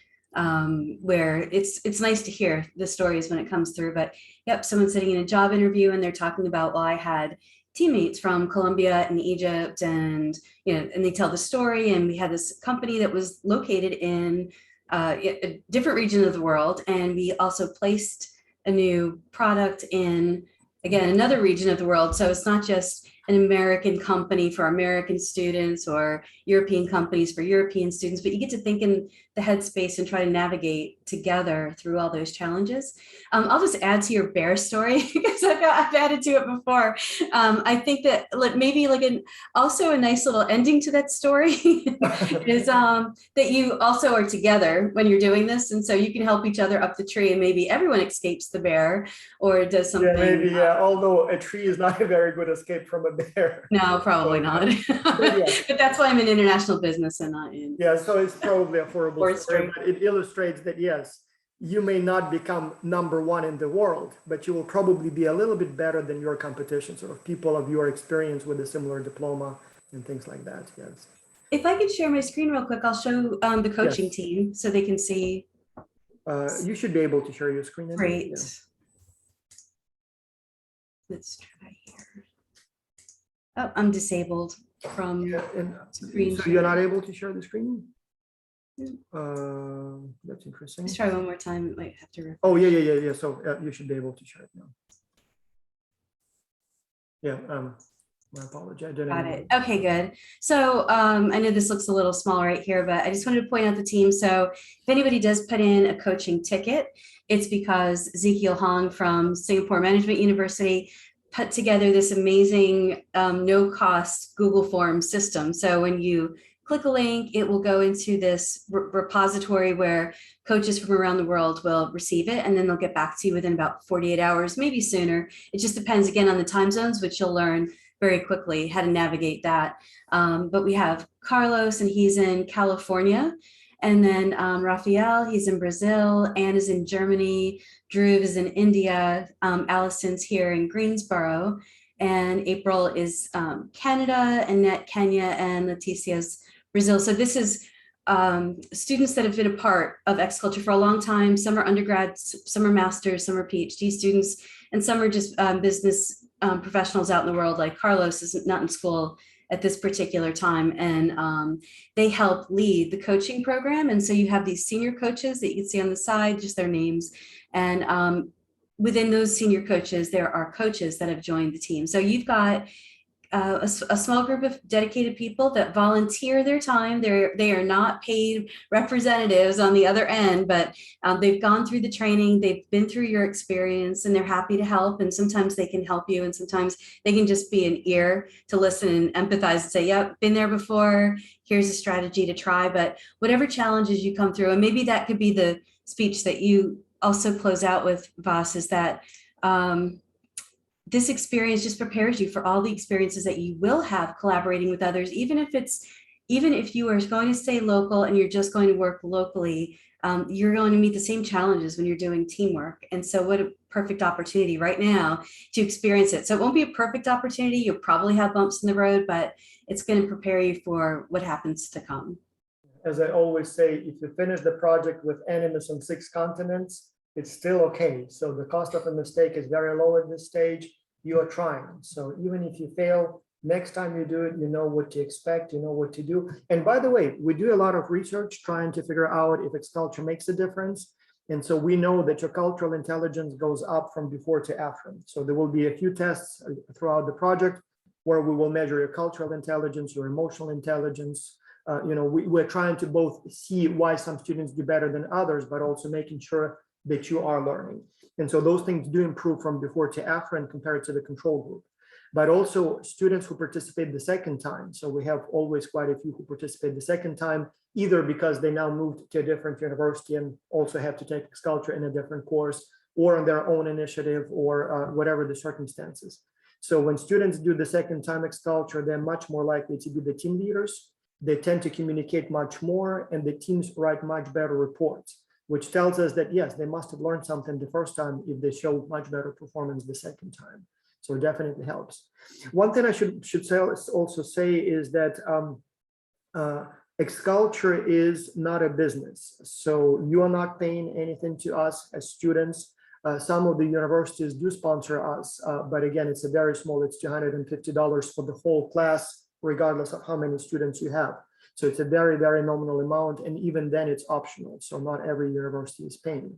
S2: where it's nice to hear the stories when it comes through. But yep, someone's sitting in a job interview and they're talking about, well, I had teammates from Colombia and Egypt, and and they tell the story. And we had this company that was located in a different region of the world, and we also placed a new product in, again, another region of the world. So it's not just an American company for American students or European companies for European students, but you get to think in the headspace and try to navigate together through all those challenges. I'll just add to your bear story because I've added to it before. I think that maybe also a nice little ending to that story is that you also are together when you're doing this, and so you can help each other up the tree, and maybe everyone escapes the bear or does something.
S1: Yeah, maybe, yeah. Although a tree is not a very good escape from a bear.
S2: No, probably not. But that's why I'm in international business and not in.
S1: Yeah, so it's probably a horrible story,
S2: story.
S1: but it illustrates that, yes, you may not become #1 in the world, but you will probably be a little bit better than your competition, sort of people of your experience with a similar diploma and things like that. Yes.
S2: If I could share my screen real quick, I'll show the coaching
S1: Yes.
S2: team so they can see.
S1: You should be able to share your screen.
S2: Great.
S1: Yeah.
S2: Let's try here. Oh, I'm disabled from
S1: Yeah, and
S2: screen
S1: so
S2: share.
S1: you're not able to share the screen?
S2: Hmm.
S1: That's interesting.
S2: Let's try one more time. It might have to.
S1: Oh, yeah. So you should be able to share it now. Yeah, I apologize. I didn't
S2: Got
S1: know.
S2: it. Okay, good. So I know this looks a little small right here, but I just wanted to point out the team. So if anybody does put in a coaching ticket, it's because Ezekiel Hong from Singapore Management University put together this amazing no-cost Google Form system. So when you click a link, it will go into this repository where coaches from around the world will receive it, and then they'll get back to you within about 48 hours, maybe sooner. It just depends, again, on the time zones, which you'll learn very quickly how to navigate that. But we have Carlos, and he's in California. And then Rafael, he's in Brazil. Anne is in Germany. Drew is in India. Allison's here in Greensboro. And April is Canada, Annette, Kenya, and Leticia's Brazil. So this is students that have been a part of Exculture for a long time. Some are undergrads, some are masters, some are PhD students, and some are just business professionals out in the world. Like Carlos is not in school at this particular time, and they help lead the coaching program. And so you have these senior coaches that you can see on the side, just their names. And within those senior coaches, there are coaches that have joined the team. So you've got a small group of dedicated people that volunteer their time. They are not paid representatives on the other end, but they've gone through the training, they've been through your experience, and they're happy to help. And sometimes they can help you, and sometimes they can just be an ear to listen and empathize and say, yep, been there before, here's a strategy to try. But whatever challenges you come through, and maybe that could be the speech that you also close out with, Vas, is that this experience just prepares you for all the experiences that you will have collaborating with others, even if you are going to stay local and you're just going to work locally, you're going to meet the same challenges when you're doing teamwork. And so what a perfect opportunity right now to experience it. So it won't be a perfect opportunity. You'll probably have bumps in the road, but it's going to prepare you for what happens to come.
S1: As I always say, if you finish the project with enemies on 6 continents, it's still okay. So the cost of a mistake is very low at this stage. You are trying. So even if you fail, next time you do it, you know what to expect, you know what to do. And by the way, we do a lot of research trying to figure out if Exculture makes a difference. And so we know that your cultural intelligence goes up from before to after. So there will be a few tests throughout the project where we will measure your cultural intelligence, your emotional intelligence. We're trying to both see why some students do better than others, but also making sure that you are learning. And so those things do improve from before to after and compared to the control group. But also students who participate the second time. So we have always quite a few who participate the second time, either because they now moved to a different university and also have to take Exculture in a different course, or on their own initiative, or whatever the circumstances. So when students do the second time Exculture, they're much more likely to be the team leaders. They tend to communicate much more, and the teams write much better reports, which tells us that, yes, they must have learned something the first time if they show much better performance the second time. So it definitely helps. One thing I should also say is that Exculture is not a business. So you are not paying anything to us as students. Some of the universities do sponsor us, but again, it's a very small, it's $250 for the whole class, regardless of how many students you have. So it's a very, very nominal amount. And even then it's optional. So not every university is paying.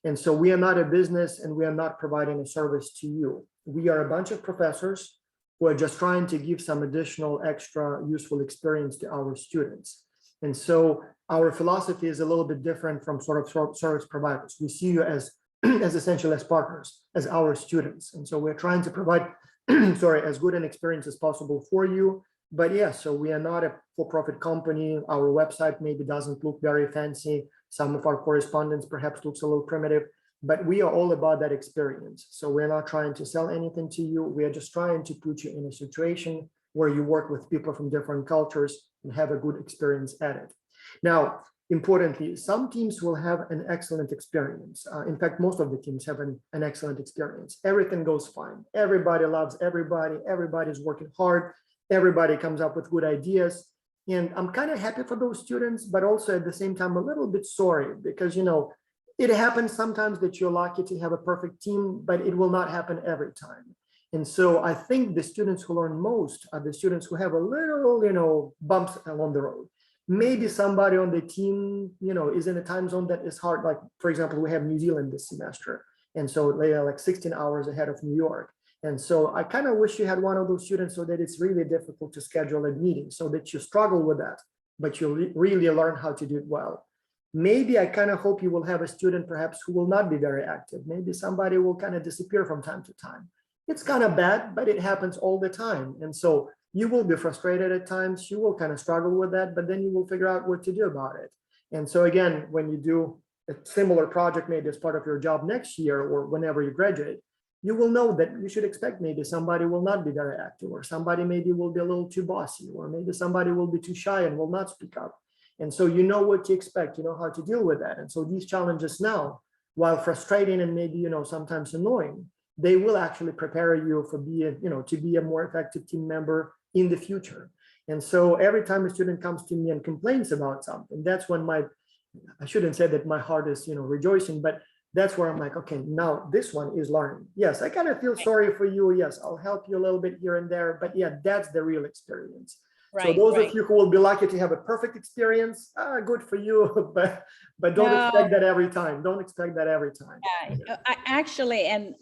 S1: And so we are not a business and we are not providing a service to you. We are a bunch of professors who are just trying to give some additional extra useful experience to our students. And so our philosophy is a little bit different from sort of service providers. We see you as essentially as partners, as our students. And so we're trying to provide, as good an experience as possible for you. But yeah, so we are not a for-profit company. Our website maybe doesn't look very fancy. Some of our correspondence perhaps looks a little primitive, but we are all about that experience. So we're not trying to sell anything to you. We are just trying to put you in a situation where you work with people from different cultures and have a good experience at it. Now, importantly, some teams will have an excellent experience. In fact, most of the teams have an excellent experience. Everything goes fine. Everybody loves everybody. Everybody's working hard. Everybody comes up with good ideas. And I'm kind of happy for those students, but also at the same time, a little bit sorry because, you know, it happens sometimes that you're lucky to have a perfect team, but it will not happen every time. And so I think the students who learn most are the students who have a little, you know, bumps along the road. Maybe somebody on the team, you know, is in a time zone that is hard. Like, for example, we have New Zealand this semester. And so they are like 16 hours ahead of New York. And so I kind of wish you had one of those students so that it's really difficult to schedule a meeting so that you struggle with that, but you really learn how to do it well. Maybe I kind of hope you will have a student perhaps who will not be very active. Maybe somebody will kind of disappear from time to time. It's kind of bad, but it happens all the time. And so you will be frustrated at times. You will kind of struggle with that, but then you will figure out what to do about it. And so again, when you do a similar project, maybe as part of your job next year or whenever you graduate, you will know that you should expect maybe somebody will not be very active, or somebody maybe will be a little too bossy, or maybe somebody will be too shy and will not speak up. And so you know what to expect, you know how to deal with that. And so these challenges now, while frustrating and maybe, you know, sometimes annoying, they will actually prepare you for being, you know, to be a more effective team member in the future. And so every time a student comes to me and complains about something, that's when I shouldn't say that my heart is, you know, rejoicing, but that's where I'm like, okay, now this one is learning. Yes, I kind of feel sorry for you. Yes, I'll help you a little bit here and there, but yeah, that's the real experience. Right, so those of you who will be lucky to have a perfect experience, good for you, but don't expect that every time. Don't expect that every time.
S3: Yeah. I actually, and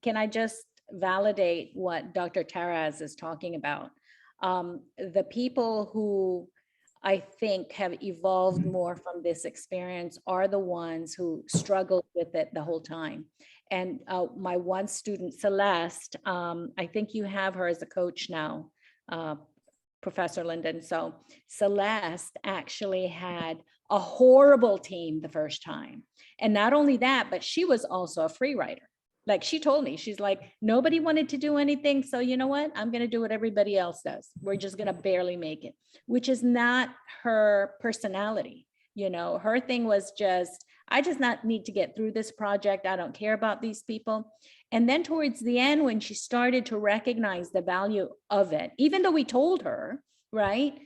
S3: can I just validate what Dr. Taraz is talking about? The people who I think have evolved more from this experience are the ones who struggled with it the whole time. And my one student, Celeste, I think you have her as a coach now, Professor Linden. So Celeste actually had a horrible team the first time. And not only that, but she was also a free writer. Like she told me, she's like, nobody wanted to do anything. So you know what? I'm going to do what everybody else does. We're just going to barely make it, which is not her personality. You know, her thing was just, I just not need to get through this project. I don't care about these people. And then towards the end, when she started to recognize the value of it, even though we told her, right?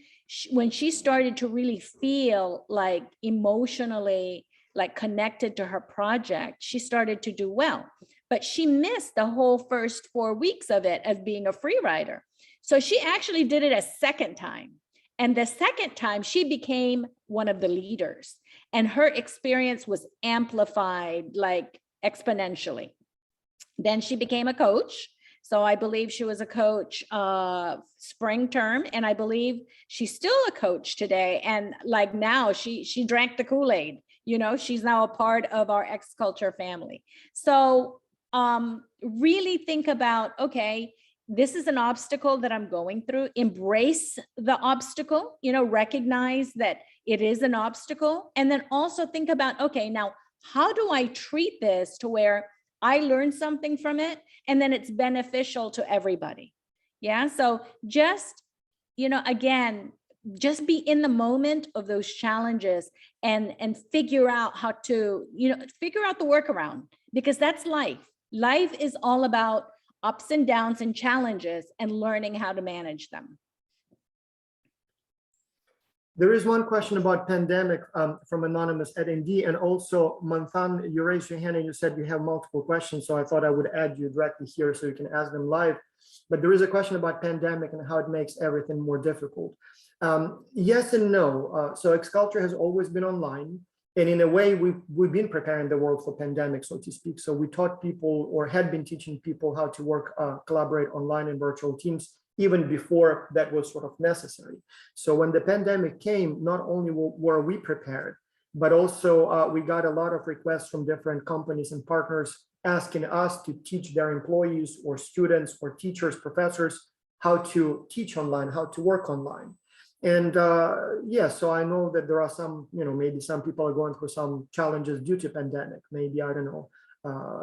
S3: When she started to really feel like emotionally like connected to her project, she started to do well. But she missed the whole first 4 weeks of it as being a free writer. So she actually did it a second time. And the second time she became one of the leaders, and her experience was amplified like exponentially. Then she became a coach. So I believe she was a coach spring term, and I believe she's still a coach today. And like now she drank the Kool-Aid, you know, she's now a part of our Exculture family. So really think about, okay, this is an obstacle that I'm going through. Embrace the obstacle, you know, recognize that it is an obstacle. And then also think about, okay, now how do I treat this to where I learn something from it and then it's beneficial to everybody? Yeah. So just, you know, again, just be in the moment of those challenges and figure out how to, you know, figure out the workaround, because that's life. Life is all about ups and downs and challenges and learning how to manage them.
S1: There is one question about pandemic from Anonymous at ND, and also Manthan, you raised your hand and you said you have multiple questions, so I thought I would add you directly here so you can ask them live. But there is a question about pandemic and how it makes everything more difficult. Yes and no. So Exculture has always been online, and in a way we've been preparing the world for pandemic, so to speak. So we taught people, or had been teaching people, how to work, collaborate online in virtual teams even before that was sort of necessary. So when the pandemic came, not only were we prepared, but also we got a lot of requests from different companies and partners asking us to teach their employees or students or teachers, professors, how to teach online, how to work online. And yeah, so I know that there are some, maybe some people are going through some challenges due to pandemic, maybe, I don't know,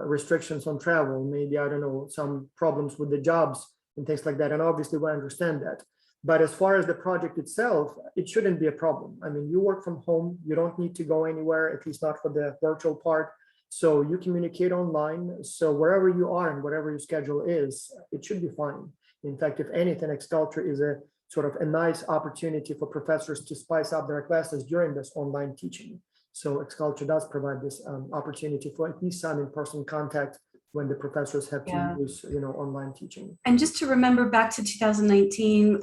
S1: restrictions on travel, maybe, I don't know, some problems with the jobs and things like that. And obviously we understand that. But as far as the project itself, it shouldn't be a problem. I mean, you work from home, you don't need to go anywhere, at least not for the virtual part. So you communicate online. So wherever you are and whatever your schedule is, it should be fine. In fact, if anything, Exculture is a sort of a nice opportunity for professors to spice up their classes during this online teaching. So Exculture does provide this opportunity for at least some in-person contact when the professors have to use, online teaching.
S2: And just to remember back to 2019,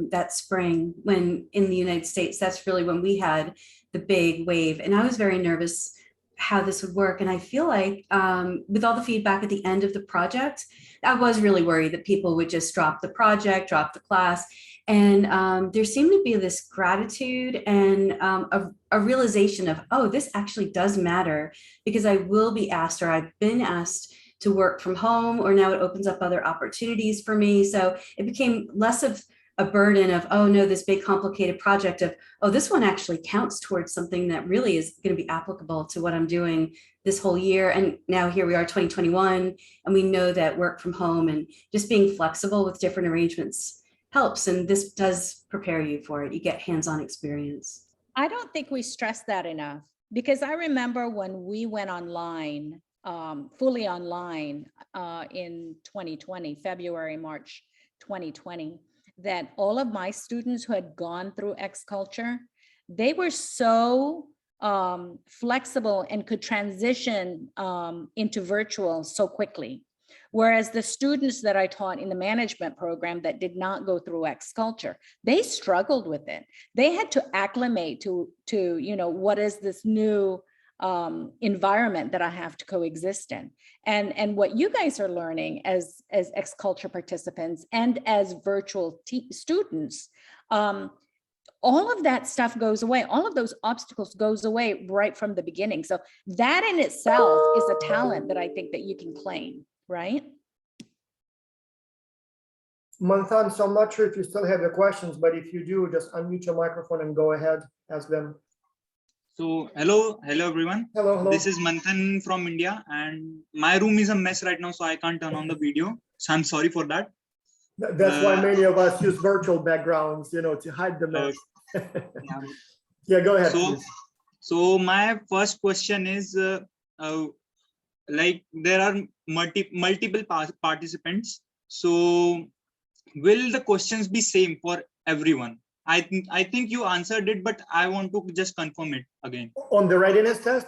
S2: that spring, when in the United States, that's really when we had the big wave. And I was very nervous how this would work. And I feel like with all the feedback at the end of the project, I was really worried that people would just drop the project, drop the class. And there seemed to be this gratitude and a realization of, oh, this actually does matter, because I will be asked, or I've been asked to work from home, or now it opens up other opportunities for me. So it became less of a burden of, oh no, this big complicated project of, oh, this one actually counts towards something that really is going to be applicable to what I'm doing this whole year. And now here we are, 2021, and we know that work from home and just being flexible with different arrangements helps. And this does prepare you for it. You get hands-on experience.
S3: I don't think we stress that enough, because I remember when we went online, fully online in 2020, February, March 2020, that all of my students who had gone through Exculture, they were so flexible and could transition into virtual so quickly. Whereas the students that I taught in the management program that did not go through Exculture, they struggled with it. They had to acclimate to what is this new environment that I have to coexist in. And what you guys are learning as Exculture participants and as virtual students, all of that stuff goes away. All of those obstacles goes away right from the beginning. So that in itself is a talent that I think that you can claim, right?
S1: Manthan, so I'm not sure if you still have the questions, but if you do, just unmute your microphone and go ahead, ask them.
S4: So hello everyone.
S1: Hello.
S4: This is Manthan from India, and my room is a mess right now, so I can't turn on the video. So I'm sorry for that.
S1: That's why many of us use virtual backgrounds, to hide the mess. Yeah, go ahead.
S4: So my first question is, like there are multiple participants. So will the questions be same for everyone? I think you answered it, but I want to just confirm it again.
S1: On the readiness test?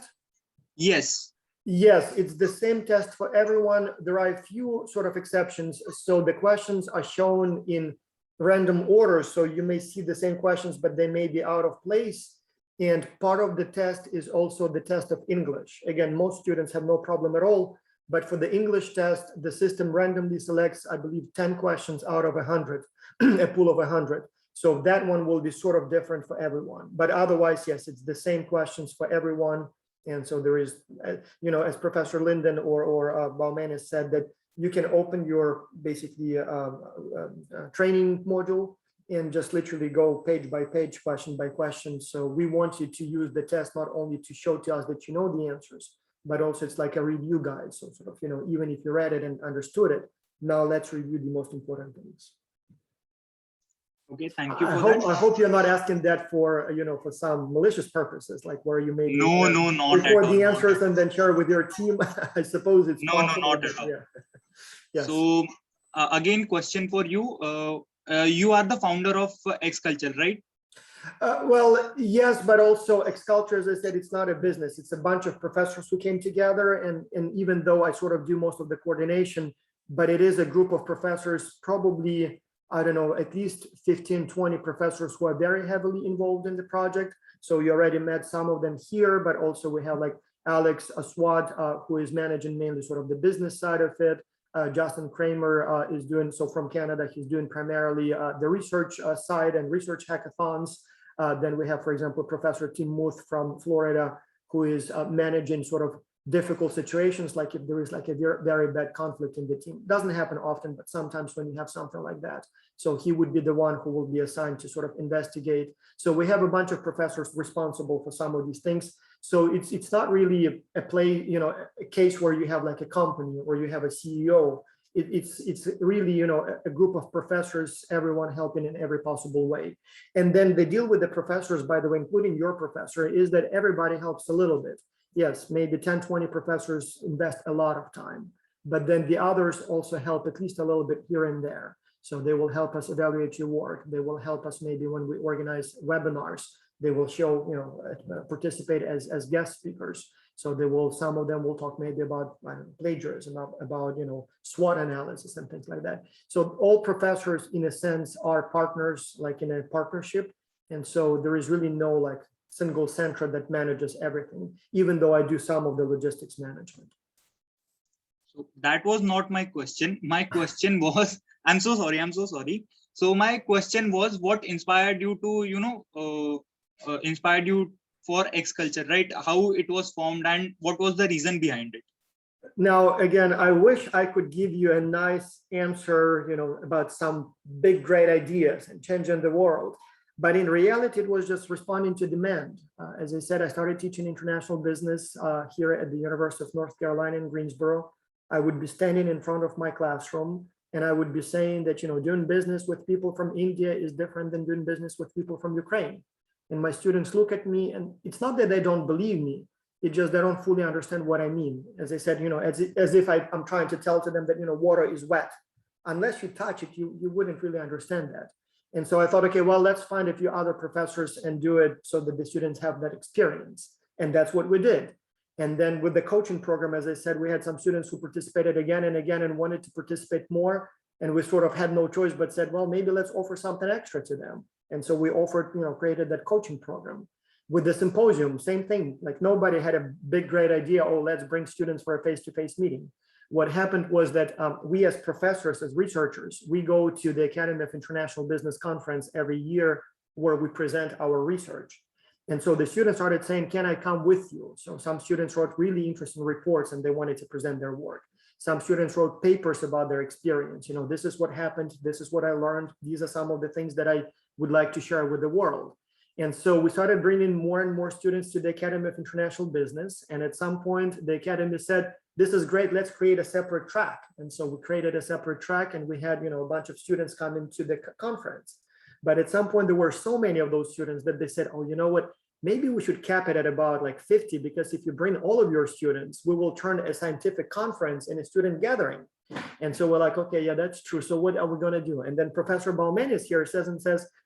S4: Yes.
S1: Yes, it's the same test for everyone. There are a few sort of exceptions. So the questions are shown in random order. So you may see the same questions, but they may be out of place. And part of the test is also the test of English. Again, most students have no problem at all. But for the English test, the system randomly selects, I believe, 10 questions out of 100, a pool of 100. So that one will be sort of different for everyone. But otherwise, yes, it's the same questions for everyone. And so there is, as Professor Linden or Baumanis said, that you can open your basically training module and just literally go page by page, question by question. So we want you to use the test not only to show to us that you know the answers, but also it's like a review guide. So sort of, even if you read it and understood it, now let's review the most important things.
S4: Okay, thank you for that.
S1: I hope you're not asking that for, for some malicious purposes, like where you may
S4: not
S1: record the answers and then share with your team. I suppose it's possible,
S4: not at all.
S1: Yeah. Yes.
S4: So again, question for you. You are the founder of Exculture, right?
S1: Well, yes, but also Exculture, as I said, it's not a business. It's a bunch of professors who came together, and even though I sort of do most of the coordination, but it is a group of professors, probably, I don't know, at least 15, 20 professors who are very heavily involved in the project. So you already met some of them here, but also we have like Alex Aswad, who is managing mainly sort of the business side of it. Justin Kramer is doing, so from Canada, he's doing primarily the research side and research hackathons. Then we have, for example, Professor Tim Muth from Florida, who is managing sort of difficult situations, like if there is like a very bad conflict in the team. Doesn't happen often, but sometimes when you have something like that. So he would be the one who will be assigned to sort of investigate. So we have a bunch of professors responsible for some of these things. So it's not really a a case where you have like a company or you have a CEO. It's really, a group of professors, everyone helping in every possible way. And then the deal with the professors, by the way, including your professor, is that everybody helps a little bit. Yes, maybe 10, 20 professors invest a lot of time, but then the others also help at least a little bit here and there. So they will help us evaluate your work. They will help us maybe when we organize webinars. They will show, participate as guest speakers. So they will, some of them will talk maybe about plagiarism, about SWOT analysis and things like that. So all professors, in a sense, are partners, like in a partnership. And so there is really no like single center that manages everything, even though I do some of the logistics management.
S4: So that was not my question. My question was, I'm so sorry. So my question was, what inspired you to, inspired you for Exculture, right? How it was formed and what was the reason behind it?
S1: Now, again, I wish I could give you a nice answer, about some big, great ideas and changing the world. But in reality, it was just responding to demand. As I said, I started teaching international business here at the University of North Carolina in Greensboro. I would be standing in front of my classroom and I would be saying that, doing business with people from India is different than doing business with people from Ukraine. And my students look at me, and it's not that they don't believe me. It's just they don't fully understand what I mean. As I said, as if I'm trying to tell to them that, water is wet. Unless you touch it, you wouldn't really understand that. And so I thought, okay, well, let's find a few other professors and do it so that the students have that experience. And that's what we did. And then with the coaching program, as I said, we had some students who participated again and again and wanted to participate more. And we sort of had no choice but said, well, maybe let's offer something extra to them. And so we offered, created that coaching program. With the symposium, same thing. Like nobody had a big, great idea, oh, let's bring students for a face-to-face meeting. What happened was that we as professors, as researchers, we go to the Academy of International Business Conference every year where we present our research. And so the students started saying, can I come with you? So some students wrote really interesting reports and they wanted to present their work. Some students wrote papers about their experience. This is what happened. This is what I learned. These are some of the things that I would like to share with the world. And so we started bringing more and more students to the Academy of International Business. And at some point, the Academy said, this is great, let's create a separate track. And so we created a separate track and we had, a bunch of students come into the conference. But at some point, there were so many of those students that they said, oh, you know what, maybe we should cap it at about like 50, because if you bring all of your students, we will turn a scientific conference in a student gathering. And so we're like, okay, yeah, that's true. So what are we going to do? And then Professor Baumanis here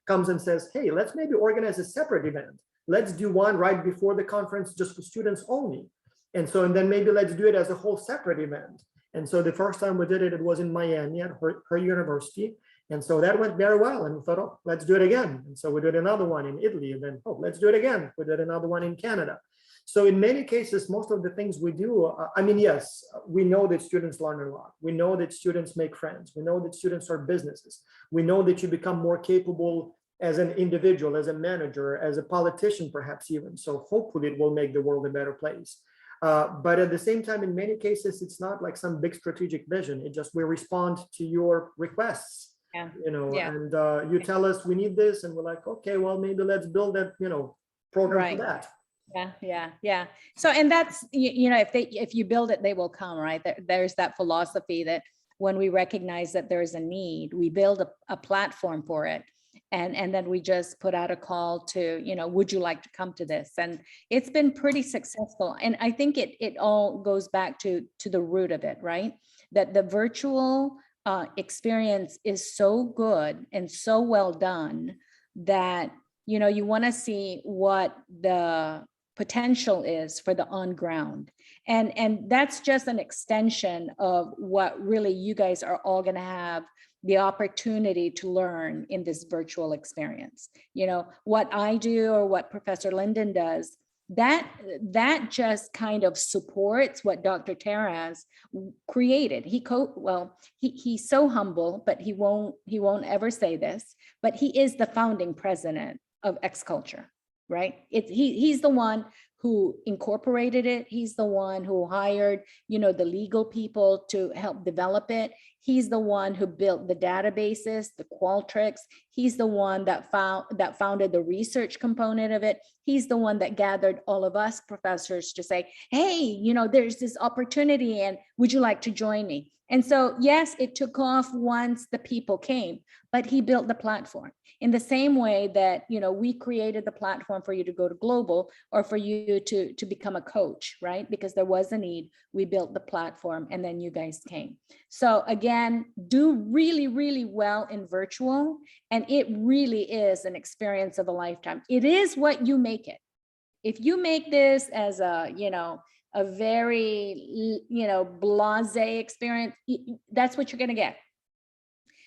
S1: comes and says, hey, let's maybe organize a separate event. Let's do one right before the conference just for students only. And then maybe let's do it as a whole separate event. And so the first time we did it, it was in Miami at her university. And so that went very well. And we thought, oh, let's do it again. And so we did another one in Italy. And then, oh, let's do it again. We did another one in Canada. So in many cases, most of the things we do, yes, we know that students learn a lot. We know that students make friends. We know that students start businesses. We know that you become more capable as an individual, as a manager, as a politician, perhaps even. So hopefully it will make the world a better place. But at the same time, in many cases, it's not like some big strategic vision. It just, we respond to your requests.
S3: Yeah.
S1: And you tell us we need this, and we're like, okay, well, maybe let's build that, program for that.
S3: Yeah. So, and that's, if you build it, they will come, right? There's that philosophy that when we recognize that there's a need, we build a platform for it. And then we just put out a call to, would you like to come to this? And it's been pretty successful. And I think it all goes back to the root of it, right? That the virtual experience is so good and so well done that You know, you want to see what the potential is for the on ground. And that's just an extension of what really you guys are all going to have the opportunity to learn in this virtual experience. You know, what I do or what Professor Linden does, that just kind of supports what Dr. Taraz created. He's so humble, but he won't ever say this, but he is the founding president of Exculture, right? He's the one who incorporated it. He's the one who hired, you know, the legal people to help develop it. He's the one who built the databases, the Qualtrics. He's the one that founded the research component of it. He's the one that gathered all of us professors to say, hey, you know, there's this opportunity and would you like to join me? And so, yes, it took off once the people came, but he built the platform in the same way that, you know, we created the platform for you to go to global or for you to become a coach, right? Because there was a need, we built the platform and then you guys came. So again, do really, really well in virtual. And it really is an experience of a lifetime. It is what you make it. If you make this as a, you know, a very, you know, blasé experience, that's what you're going to get.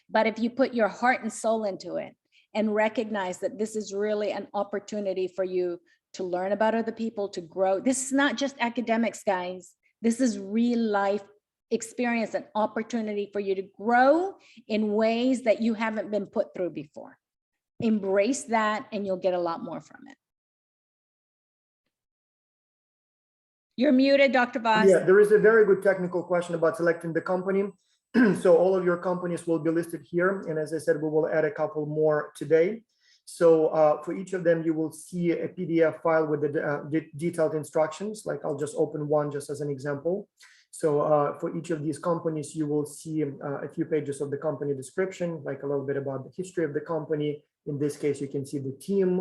S3: But if you put your heart and soul into it and recognize that this is really an opportunity for you to learn about other people, to grow. This is not just academics, guys. This is real life experience, an opportunity for you to grow in ways that you haven't been put through before. Embrace that and you'll get a lot more from it. You're muted, Dr. Voss.
S1: Yeah, there is a very good technical question about selecting the company. So all of your companies will be listed here. And as I said, we will add a couple more today. So for each of them, you will see a PDF file with the detailed instructions. Like I'll just open one just as an example. So for each of these companies, you will see a few pages of the company description, like a little bit about the history of the company. In this case, you can see the team,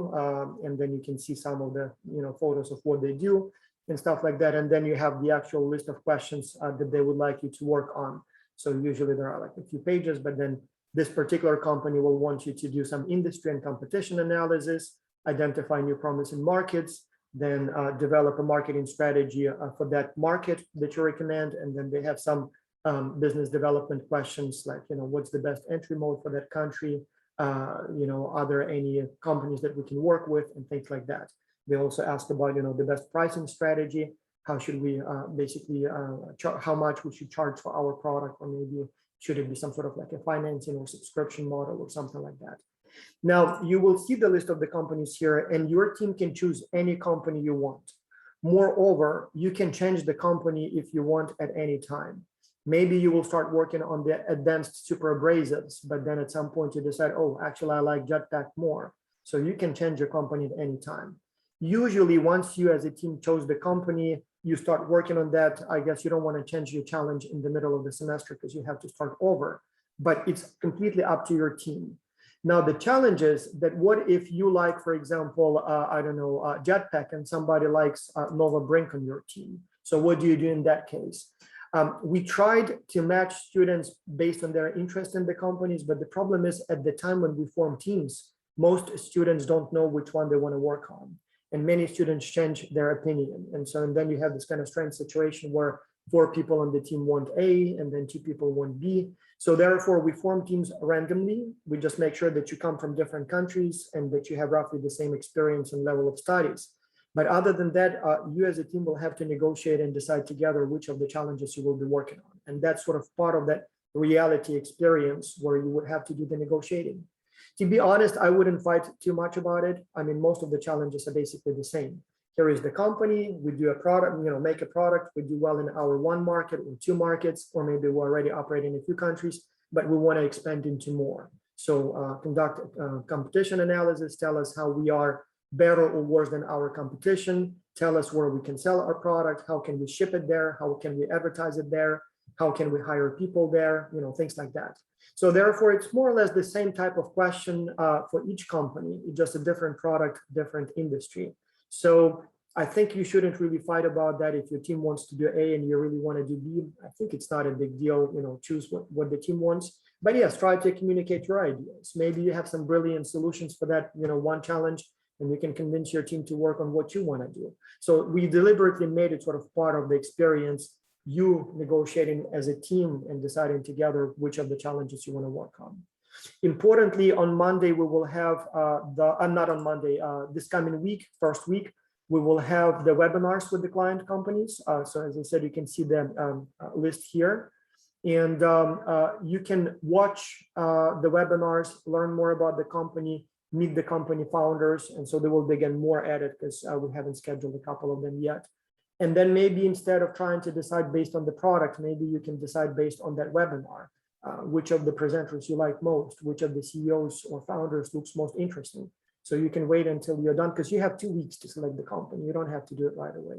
S1: and then you can see some of the, you know, photos of what they do and stuff like that. And then you have the actual list of questions that they would like you to work on. So usually there are like a few pages, but then this particular company will want you to do some industry and competition analysis, identify new promising markets, then develop a marketing strategy for that market that you recommend. And then they have some business development questions like, you know, what's the best entry mode for that country? You know, are there any companies that we can work with and things like that. They also ask about, you know, the best pricing strategy. How should we basically, how much we should charge for our product, or maybe should it be some sort of like a financing or subscription model or something like that. Now, you will see the list of the companies here, and your team can choose any company you want. Moreover, you can change the company if you want at any time. Maybe you will start working on the advanced super abrasives, but then at some point you decide, oh, actually, I like Jetpack more. So you can change your company at any time. Usually, once you as a team chose the company, you start working on that. I guess you don't want to change your challenge in the middle of the semester because you have to start over, but it's completely up to your team. Now, the challenge is that what if you like, for example, I don't know, Jetpack, and somebody likes Nova Brink on your team? So what do you do in that case? We tried to match students based on their interest in the companies, but the problem is at the time when we form teams, most students don't know which one they want to work on. And many students change their opinion. And so and then you have this kind of strange situation where 4 people on the team want A and then 2 people want B. So therefore we form teams randomly. We just make sure that you come from different countries and that you have roughly the same experience and level of studies. But other than that, you as a team will have to negotiate and decide together which of the challenges you will be working on. And that's sort of part of that reality experience where you would have to do the negotiating. To be honest, I wouldn't fight too much about it. I mean, most of the challenges are basically the same. Here is the company, we do a product, you know, make a product, we do well in our 1 market or 2 markets, or maybe we're already operating in a few countries, but we want to expand into more. So conduct competition analysis, tell us how we are better or worse than our competition, tell us where we can sell our product, how can we ship it there, how can we advertise it there, how can we hire people there, you know, things like that. So therefore, it's more or less the same type of question for each company, just a different product, different industry. So I think you shouldn't really fight about that. If your team wants to do A and you really want to do B, I think it's not a big deal, you know, choose what the team wants. But yes, try to communicate your ideas. Maybe you have some brilliant solutions for that, one challenge, and you can convince your team to work on what you want to do. So we deliberately made it sort of part of the experience, you negotiating as a team and deciding together which of the challenges you want to work on. Importantly, on Monday, we will have not on Monday, this coming week, first week, we will have the webinars with the client companies. So as I said, you can see the list here. And you can watch the webinars, learn more about the company, meet the company founders. And so there will be again more added because we haven't scheduled a couple of them yet. And then maybe instead of trying to decide based on the product, maybe you can decide based on that webinar, which of the presenters you like most, which of the CEOs or founders looks most interesting. So you can wait until you're done because you have 2 weeks to select the company. You don't have to do it right away.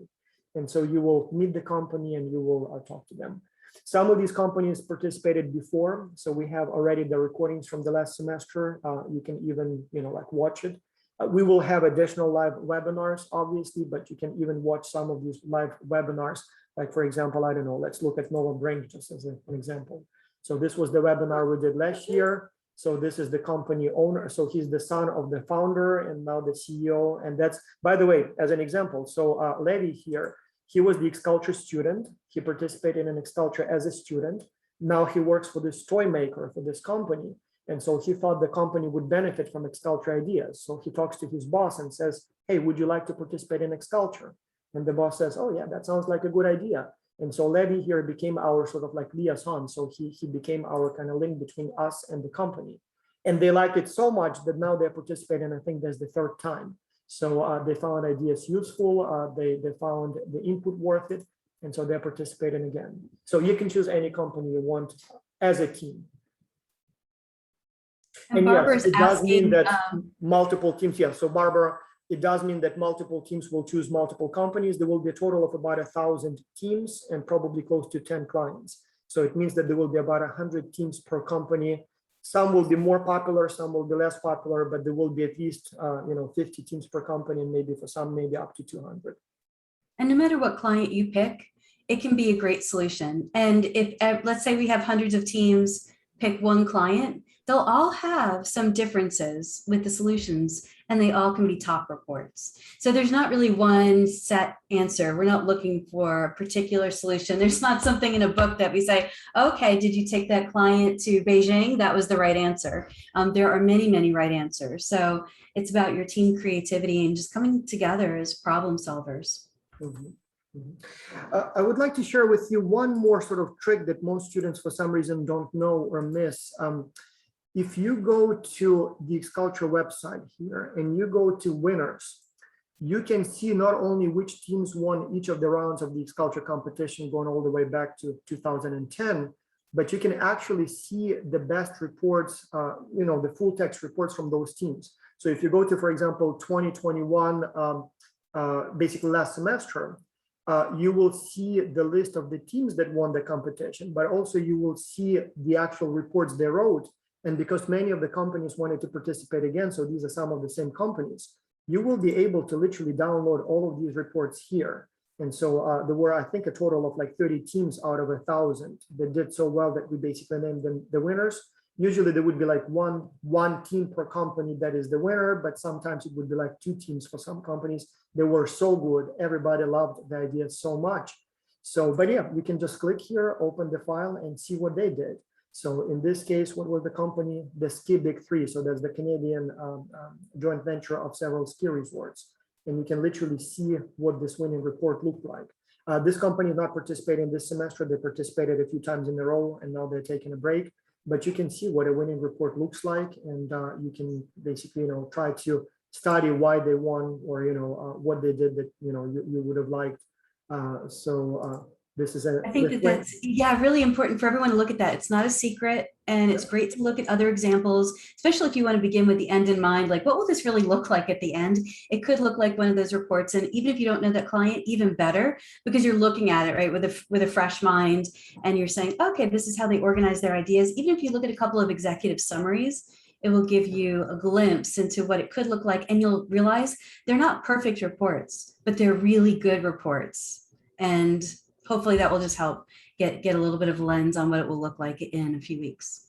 S1: And so you will meet the company and you will talk to them. Some of these companies participated before. So we have already the recordings from the last semester. You can even, watch it. We will have additional live webinars, obviously, but you can even watch some of these live webinars. Like, for example, I don't know, let's look at Noah Brink just as an example. So this was the webinar we did last year. So this is the company owner. So he's the son of the founder and now the CEO. And that's, by the way, as an example. So Levi here, he was the Exculture student. He participated in Exculture as a student. Now he works for this toy maker for this company. And so he thought the company would benefit from Exculture ideas. So he talks to his boss and says, hey, would you like to participate in Exculture? And the boss says, oh yeah, that sounds like a good idea. And so Levi here became our sort of like liaison. So he became our kind of link between us and the company. And they liked it so much that now they're participating, I think that's the 3rd time. So they found ideas useful, they found the input worth it, and so they're participating again. So you can choose any company you want as a team. And yes, it does mean that multiple teams, so Barbara, it does mean that multiple teams will choose multiple companies. There will be a total of about 1,000 teams and probably close to 10 clients. So it means that there will be about 100 teams per company. Some will be more popular, some will be less popular, but there will be at least 50 teams per company, and maybe for some, maybe up to 200.
S2: And no matter what client you pick, it can be a great solution. And if, let's say we have hundreds of teams, pick one client, they'll all have some differences with the solutions, and they all can be top reports. So there's not really one set answer. We're not looking for a particular solution. There's not something in a book that we say, okay, did you take that client to Beijing? That was the right answer. There are many, many right answers. So it's about your team creativity and just coming together as problem solvers.
S1: Mm-hmm. I would like to share with you one more sort of trick that most students for some reason don't know or miss. If you go to the Exculture website here and you go to winners, you can see not only which teams won each of the rounds of the Exculture competition going all the way back to 2010, but you can actually see the best reports, the full text reports from those teams. So if you go to, for example, 2021, basically last semester, you will see the list of the teams that won the competition, but also you will see the actual reports they wrote. And because many of the companies wanted to participate again, so these are some of the same companies, you will be able to literally download all of these reports here. And so there were, I think, a total of like 30 teams out of 1,000 that did so well that we basically named them the winners. Usually there would be like one team per company that is the winner, but sometimes it would be like 2 teams for some companies. They were so good. Everybody loved the idea so much. So, but yeah, you can just click here, open the file and see what they did. So in this case, what was the company? The Ski Big 3. So that's the Canadian joint venture of several ski resorts. And you can literally see what this winning report looked like. This company is not participating this semester. They participated a few times in a row and now they're taking a break. But you can see what a winning report looks like. And you can basically, try to study why they won or, what they did that, you would have liked. This is
S2: I think that's really important for everyone to look at that. It's not a secret, and it's great to look at other examples, especially if you want to begin with the end in mind, like what will this really look like at the end? It could look like one of those reports, and even if you don't know that client, even better, because you're looking at it with a fresh mind, and you're saying, okay, this is how they organize their ideas. Even if you look at a couple of executive summaries, it will give you a glimpse into what it could look like, and you'll realize they're not perfect reports, but they're really good reports. And hopefully that will just help get a little bit of lens on what it will look like in a few weeks.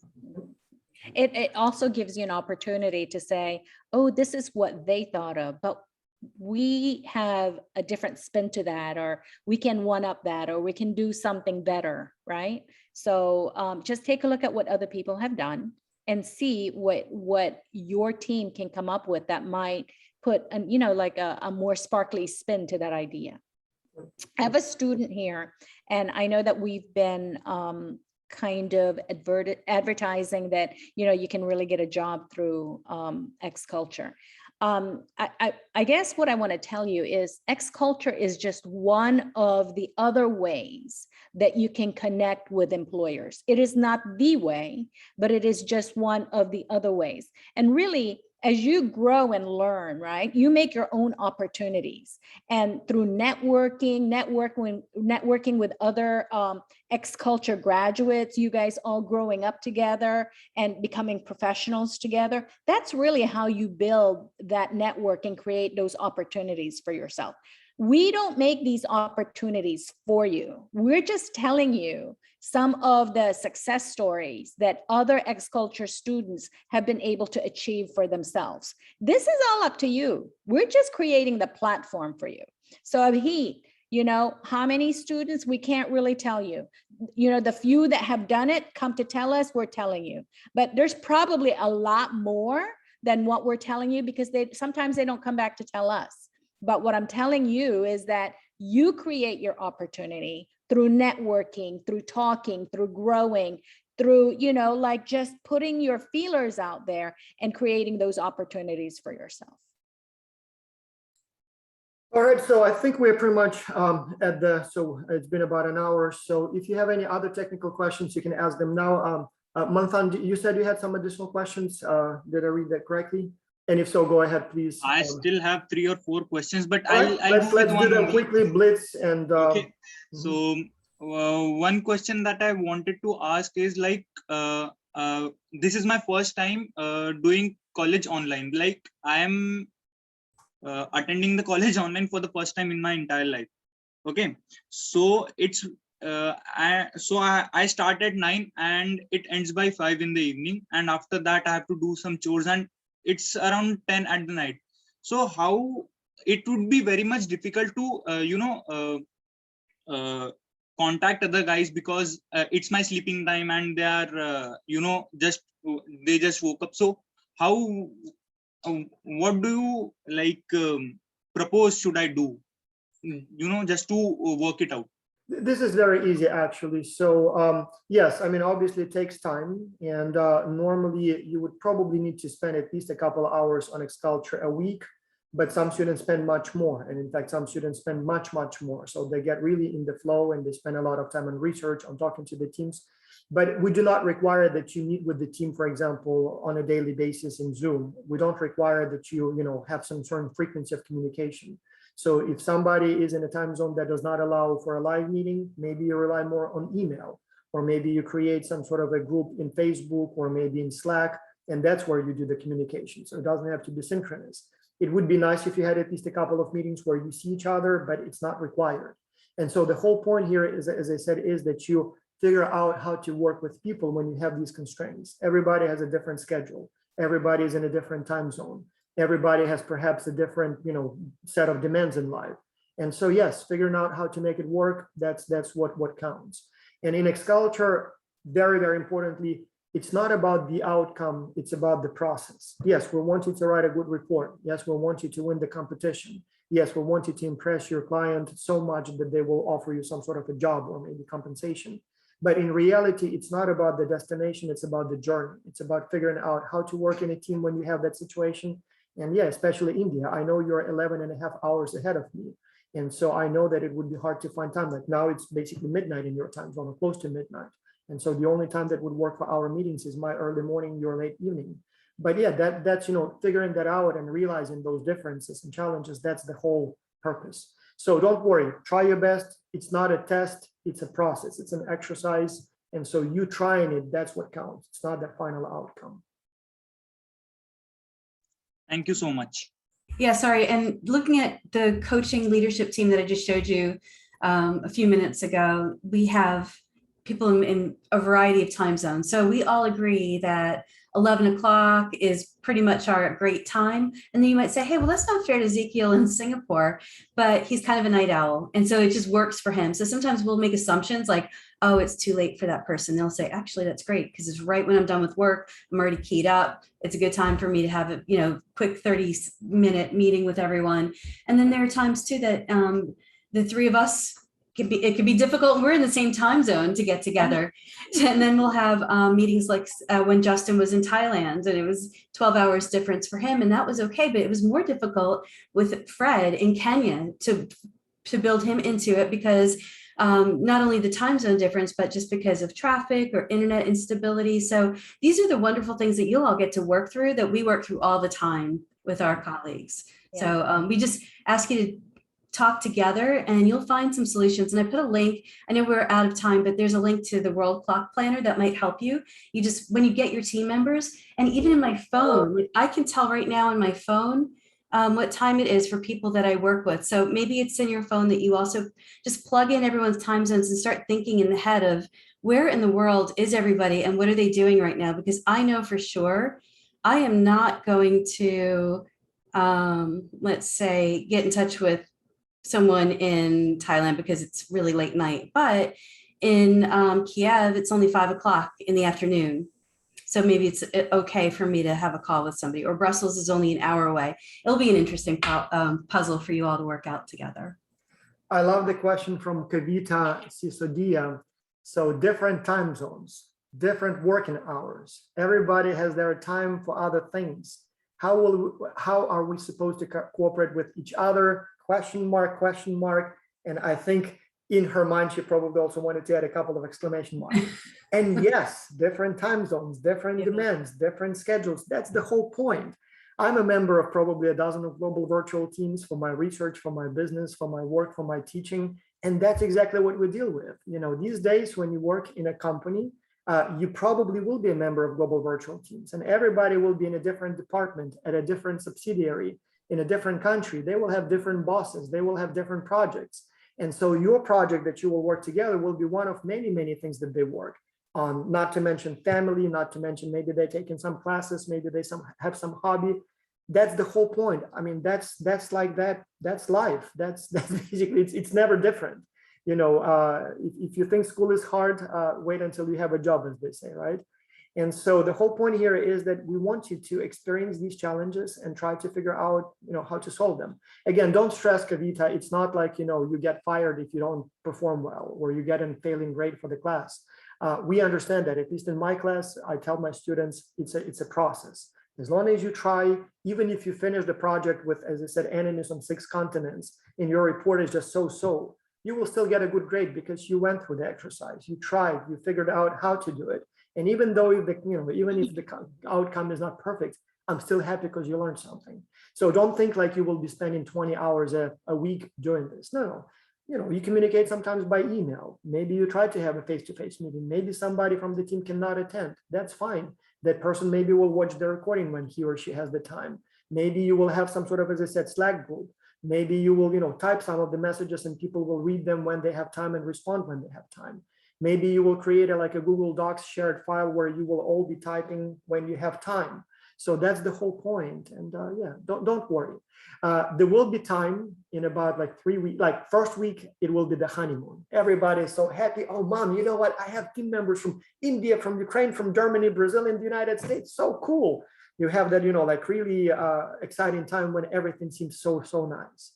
S3: It also gives you an opportunity to say, oh, this is what they thought of, but we have a different spin to that, or we can one up that, or we can do something better, right? So just take a look at what other people have done and see what your team can come up with that might put you know, like a more sparkly spin to that idea. I have a student here, and I know that we've been kind of advertising that, you know, you can really get a job through Exculture. I guess what I want to tell you is Exculture is just one of the other ways that you can connect with employers. It is not the way, but it is just one of the other ways. And really, as you grow and learn, right, you make your own opportunities. And through networking with other Exculture graduates, you guys all growing up together and becoming professionals together, that's really how you build that network and create those opportunities for yourself. We don't make these opportunities for you. We're just telling you some of the success stories that other Exculture students have been able to achieve for themselves. This is all up to you. We're just creating the platform for you. So Abhi, you know, how many students, we can't really tell you. You know, the few that have done it come to tell us, we're telling you. But there's probably a lot more than what we're telling you, because sometimes they don't come back to tell us. But what I'm telling you is that you create your opportunity through networking, through talking, through growing, through, you know, like just putting your feelers out there and creating those opportunities for yourself.
S1: All right, so I think we're pretty much so it's been about an hour. So if you have any other technical questions, you can ask them now. Manthan, you said you had some additional questions. Did I read that correctly? And if so, go ahead, please.
S4: I still have 3 or 4 questions, but
S1: let's do them quickly, blitz. And
S4: okay. So one question that I wanted to ask is like, this is my first time doing college online. Like I am attending the college online for the first time in my entire life. Okay, so it's I start at 9 and it ends by 5 in the evening, and after that I have to do some chores and it's around 10 at the night. So how it would be very much difficult to contact other guys, because it's my sleeping time and they are they just woke up. So how what do you like propose should I do, just to work it out?
S1: This is very easy, actually. So yes, I mean, obviously it takes time, and normally you would probably need to spend at least a couple of hours on Exculture a week, but some students spend much more. And in fact, some students spend much more. So they get really in the flow and they spend a lot of time on research, on talking to the teams. But we do not require that you meet with the team, for example, on a daily basis in Zoom. We don't require that you have some certain frequency of communication. So if somebody is in a time zone that does not allow for a live meeting, maybe you rely more on email, or maybe you create some sort of a group in Facebook or maybe in Slack, and that's where you do the communication. So it doesn't have to be synchronous. It would be nice if you had at least a couple of meetings where you see each other, but it's not required. And so the whole point here is, as I said, is that you figure out how to work with people when you have these constraints. Everybody has a different schedule. Everybody is in a different time zone. Everybody has perhaps a different, set of demands in life. And so, yes, figuring out how to make it work, that's what counts. And in Exculture, very, very importantly, it's not about the outcome, it's about the process. Yes, we want you to write a good report. Yes, we want you to win the competition. Yes, we want you to impress your client so much that they will offer you some sort of a job or maybe compensation. But in reality, it's not about the destination, it's about the journey. It's about figuring out how to work in a team when you have that situation. And yeah, especially India, I know you're 11.5 hours ahead of me. And so I know that it would be hard to find time. Like now it's basically midnight in your time zone, or close to midnight. And so the only time that would work for our meetings is my early morning, your late evening. But yeah, that's figuring that out and realizing those differences and challenges, that's the whole purpose. So don't worry, try your best. It's not a test, it's a process, it's an exercise. And so you trying it, that's what counts. It's not the final outcome.
S4: Thank you so much.
S2: Yeah, sorry. And looking at the coaching leadership team that I just showed you a few minutes ago, we have people in a variety of time zones. So we all agree that 11 o'clock is pretty much our great time. And then you might say, hey, well, that's not fair to Ezekiel in Singapore, but he's kind of a night owl. And so it just works for him. So sometimes we'll make assumptions like, oh, it's too late for that person. They'll say, actually, that's great because it's right when I'm done with work. I'm already keyed up. It's a good time for me to have a, quick 30-minute meeting with everyone. And then there are times too that the three of us, it can be difficult. We're in the same time zone to get together. And then we'll have meetings like when Justin was in Thailand and it was 12 hours difference for him. And that was okay. But it was more difficult with Fred in Kenya to build him into it because not only the time zone difference, but just because of traffic or internet instability. So these are the wonderful things that you'll all get to work through that we work through all the time with our colleagues.
S3: Yeah.
S2: So we just ask you to talk together and you'll find some solutions. And I put a link, I know we're out of time, but there's a link to the World Clock Planner that might help you. You just, when you get your team members, and even in my phone, I can tell right now in my phone what time it is for people that I work with. So maybe it's in your phone that you also just plug in everyone's time zones and start thinking in the head of where in the world is everybody and what are they doing right now? Because I know for sure I am not going to, let's say, get in touch with someone in Thailand because it's really late night, but in Kiev, it's only 5 o'clock in the afternoon. So maybe it's okay for me to have a call with somebody, or Brussels is only an hour away. It'll be an interesting puzzle for you all to work out together.
S1: I love the question from Kavita Sisodia. So different time zones, different working hours. Everybody has their time for other things. How are we supposed to cooperate with each other? Question mark. And I think in her mind, she probably also wanted to add a couple of exclamation marks. And yes, different time zones, different demands, different schedules. That's the whole point. I'm a member of probably a dozen of global virtual teams for my research, for my business, for my work, for my teaching. And that's exactly what we deal with. These days when you work in a company, you probably will be a member of global virtual teams, and everybody will be in a different department at a different subsidiary in a different country. They will have different bosses. They will have different projects. And so your project that you will work together will be one of many, many things that they work on, not to mention family, not to mention maybe they take in some classes, maybe they have some hobby. That's the whole point. I mean, that's like that. That's life. That's basically, it's never different. If you think school is hard, wait until you have a job, as they say, right? And so the whole point here is that we want you to experience these challenges and try to figure out, how to solve them. Again, don't stress, Kavita. It's not like, you get fired if you don't perform well, or you get a failing grade for the class. We understand that. At least in my class, I tell my students, it's a process. As long as you try, even if you finish the project with, as I said, enemies on 6 continents, and your report is just so, you will still get a good grade because you went through the exercise. You tried, you figured out how to do it. And even though even if the outcome is not perfect, I'm still happy because you learned something. So don't think like you will be spending 20 hours a week doing this. No. You communicate sometimes by email. Maybe you try to have a face-to-face meeting. Maybe somebody from the team cannot attend. That's fine. That person maybe will watch the recording when he or she has the time. Maybe you will have some sort of, as I said, Slack group. Maybe you will, type some of the messages and people will read them when they have time and respond when they have time. Maybe you will create a Google Docs shared file where you will all be typing when you have time. So that's the whole point. And don't worry. There will be time in about 3 weeks. First week, it will be the honeymoon. Everybody is so happy. Oh, mom, you know what? I have team members from India, from Ukraine, from Germany, Brazil, and the United States. So cool. You have that, really exciting time when everything seems so nice.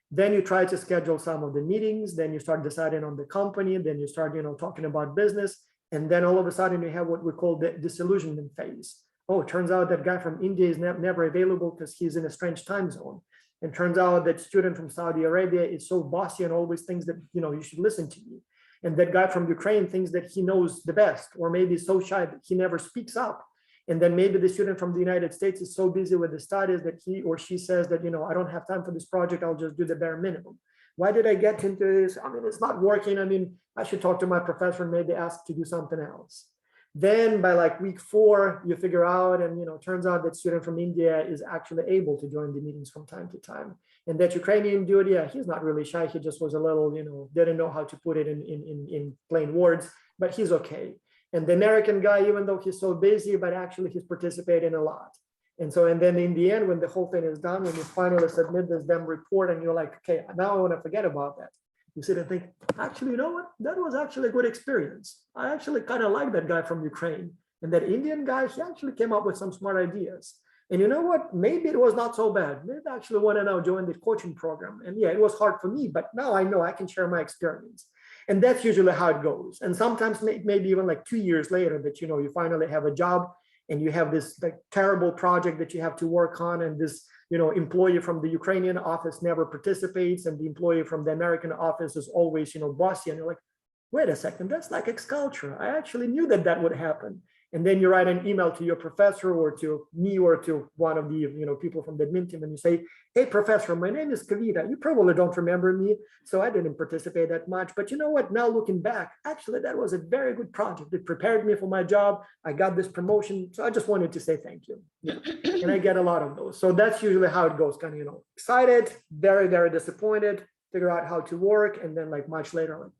S1: Then you try to schedule some of the meetings. Then you start deciding on the company. Then you start, talking about business. And then all of a sudden you have what we call the disillusionment phase. Oh, it turns out that guy from India is never available because he's in a strange time zone. And turns out that student from Saudi Arabia is so bossy and always thinks that, you should listen to me. And that guy from Ukraine thinks that he knows the best, or maybe so shy that he never speaks up. And then maybe the student from the United States is so busy with the studies that he or she says that, I don't have time for this project. I'll just do the bare minimum. Why did I get into this? I mean, it's not working. I mean, I should talk to my professor and maybe ask to do something else. Then by week 4, you figure out, and turns out that student from India is actually able to join the meetings from time to time. And that Ukrainian dude, he's not really shy. He just was a little, didn't know how to put it in plain words. but he's okay. And the American guy, even though he's so busy, but actually he's participating a lot. And so, and then in the end, when the whole thing is done, when you finally submit this damn report and you're like, okay, now I want to forget about that. You sit and think, actually, you know what? That was actually a good experience. I actually kind of like that guy from Ukraine. And that Indian guy, he actually came up with some smart ideas. And you know what? Maybe it was not so bad. Maybe I actually want to now join the coaching program. And yeah, it was hard for me, but now I know I can share my experience. And that's usually how it goes. And sometimes maybe even like 2 years later that, you know, you finally have a job and you have this like terrible project that you have to work on, and this, you know, employee from the Ukrainian office never participates, and the employee from the American office is always, you know, bossy, and you're like, wait a second, that's like Exculture. I actually knew that that would happen. And then you write an email to your professor or to me or to one of the, you know, people from the admin team, and you say, hey, professor, my name is Kavita. You probably don't remember me, so I didn't participate that much. But you know what? Now looking back, actually, that was a very good project. It prepared me for my job. I got this promotion. So I just wanted to say thank you. Yeah. And I get a lot of those. So that's usually how it goes, kind of, you know, excited, very, very disappointed, figure out how to work. And then like much later, like,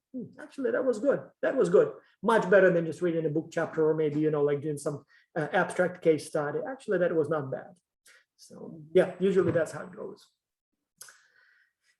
S1: actually, that was good. That was good. Much better than just reading a book chapter or maybe, you know, like doing some abstract case study. Actually, that was not bad. So yeah, usually that's how it goes.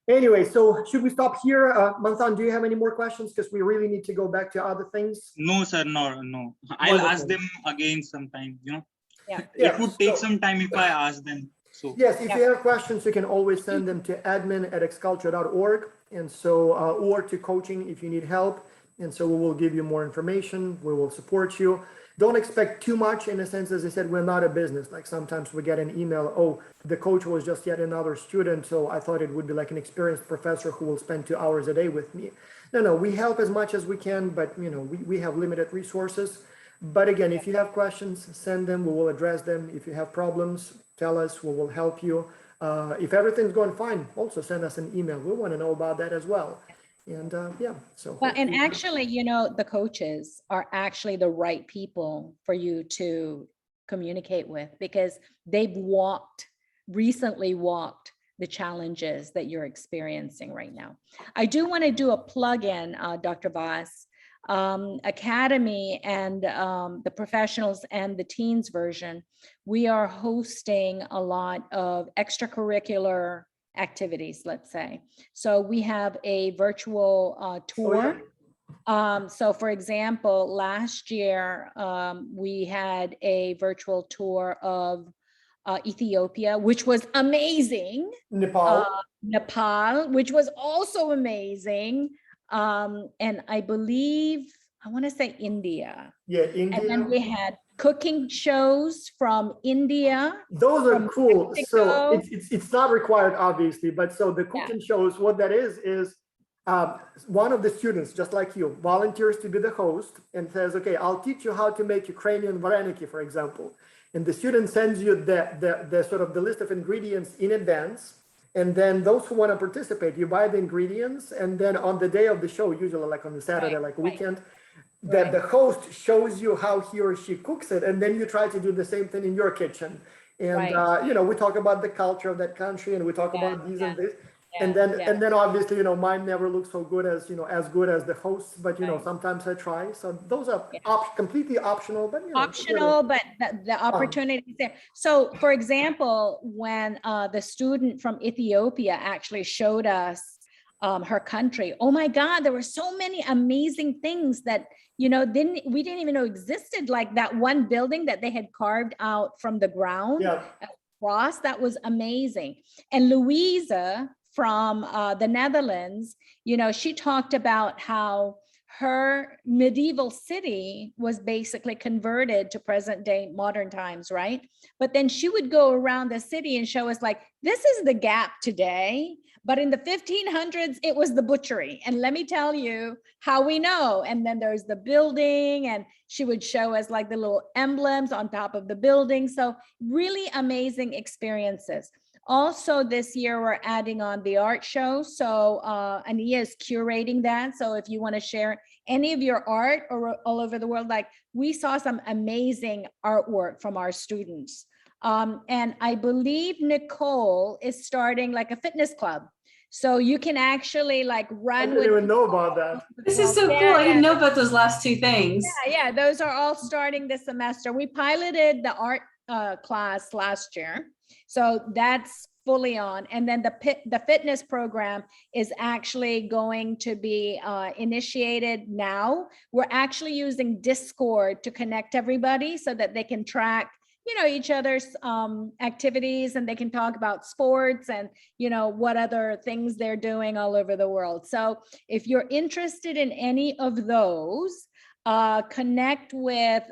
S1: Anyway, so should we stop here? Manthan, do you have any more questions? Because we really need to go back to other things.
S4: No, sir, no. I'll ask them again sometime, you know.
S3: Yeah.
S4: It would take some time if I ask them. So
S1: yes, if you have questions, you can always send them to admin@exculture.org. And so, or to coaching if you need help. And so we will give you more information. We will support you. Don't expect too much in a sense, as I said, we're not a business. Like sometimes we get an email, oh, the coach was just yet another student. So I thought it would be like an experienced professor who will spend 2 hours a day with me. No, we help as much as we can, but you know, we have limited resources. But again, if you have questions, send them, we will address them. If you have problems, tell us, we will help you. If everything's going fine, also send us an email. We want to know about that as well. And yeah, so.
S3: Well, and actually, you know, the coaches are actually the right people for you to communicate with, because they've recently walked the challenges that you're experiencing right now. I do want to do a plug-in, Dr. Voss. Academy and the professionals and the teens version, we are hosting a lot of extracurricular activities, let's say. So we have a virtual tour. So for example, last year, we had a virtual tour of Ethiopia, which was amazing. Nepal, which was also amazing. And I believe, I want to say India.
S1: Yeah, India.
S3: And then we had cooking shows from India.
S1: Those are cool.
S3: Mexico.
S1: So it's not required, obviously, but so the cooking shows, what that is one of the students, just like you, volunteers to be the host and says, okay, I'll teach you how to make Ukrainian vareniki, for example. And the student sends you the sort of the list of ingredients in advance. And then those who want to participate, you buy the ingredients, and then on the day of the show, usually like on the Saturday, like weekend, that the host shows you how he or she cooks it, and then you try to do the same thing in your kitchen. And you know, we talk about the culture of that country, and we talk about these and this. And then obviously, you know, mine never looks so good as, you know, as good as the hosts, but you know, sometimes I try. So those are completely optional, but you know,
S3: optional, but the opportunity is there. So for example, when the student from Ethiopia actually showed us her country, oh my God, there were so many amazing things that, you know, we didn't even know existed, like that one building that they had carved out from the ground across. That was amazing. And Louisa from the Netherlands, you know, she talked about how her medieval city was basically converted to present day modern times, right? But then she would go around the city and show us like, this is the Gap today, but in the 1500s, it was the butchery. And let me tell you how we know. And then there's the building, and she would show us like the little emblems on top of the building. So really amazing experiences. Also this year, we're adding on the art show. So Ania is curating that. So if you want to share any of your art or all over the world, like we saw some amazing artwork from our students. And I believe Nicole is starting like a fitness club. So you can actually like
S1: I
S3: run
S1: didn't
S3: with.
S1: even know about that.
S2: This is so
S3: Yeah,
S2: cool. I didn't
S3: yeah.
S2: know about those last two things.
S3: Yeah, those are all starting this semester. We piloted the art class last year. So that's fully on. And then the fitness program is actually going to be initiated now. We're actually using Discord to connect everybody so that they can track, each other's activities, and they can talk about sports and, what other things they're doing all over the world. So if you're interested in any of those, connect with,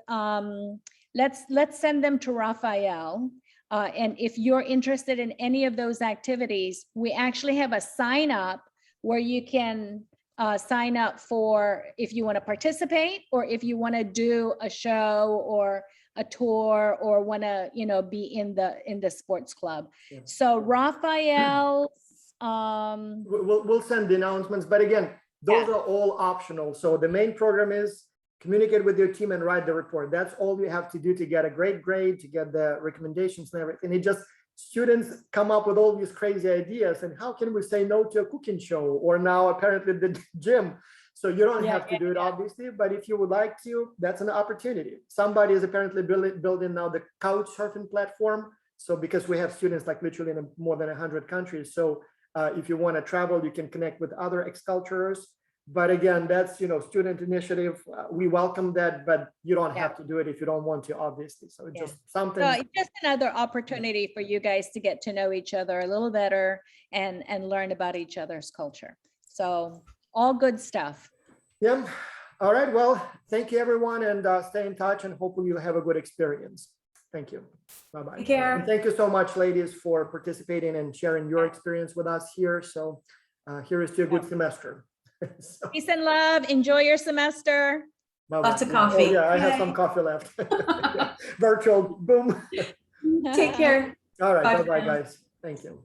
S3: let's send them to Raphael. And if you're interested in any of those activities, we actually have a sign up where you can sign up for if you want to participate, or if you want to do a show or a tour, or want to, be in the sports club.
S1: Yeah.
S3: So Raphael,
S1: We'll send the announcements, but again, those are all optional. So the main program is communicate with your team and write the report. That's all you have to do to get a great grade, to get the recommendations and everything. It just, students come up with all these crazy ideas, and how can we say no to a cooking show, or now apparently the gym? So you don't have to do it, obviously, but if you would like to, that's an opportunity. Somebody is apparently building now the couch surfing platform. So because we have students like literally in more than 100 countries. So if you want to travel, you can connect with other exculturers. But again, that's, student initiative. We welcome that, but you don't have to do it if you don't want to, obviously. So it's just something.
S3: just another opportunity for you guys to get to know each other a little better and learn about each other's culture. So all good stuff.
S1: Yeah. All right. Well, thank you, everyone, and stay in touch, and hopefully you'll have a good experience. Thank you. Bye-bye.
S2: Take care.
S1: And thank you so much, ladies, for participating and sharing your experience with us here. So here is to a good semester. So,
S3: Peace and love. Enjoy your semester.
S1: bye-bye.
S2: Lots of coffee.
S1: Oh, yeah, I have
S2: Yay.
S1: some coffee left. Yeah. Virtual, boom.
S2: Take care.
S1: All right.
S2: Bye for
S1: Bye-bye,
S2: now.
S1: guys. Thank you.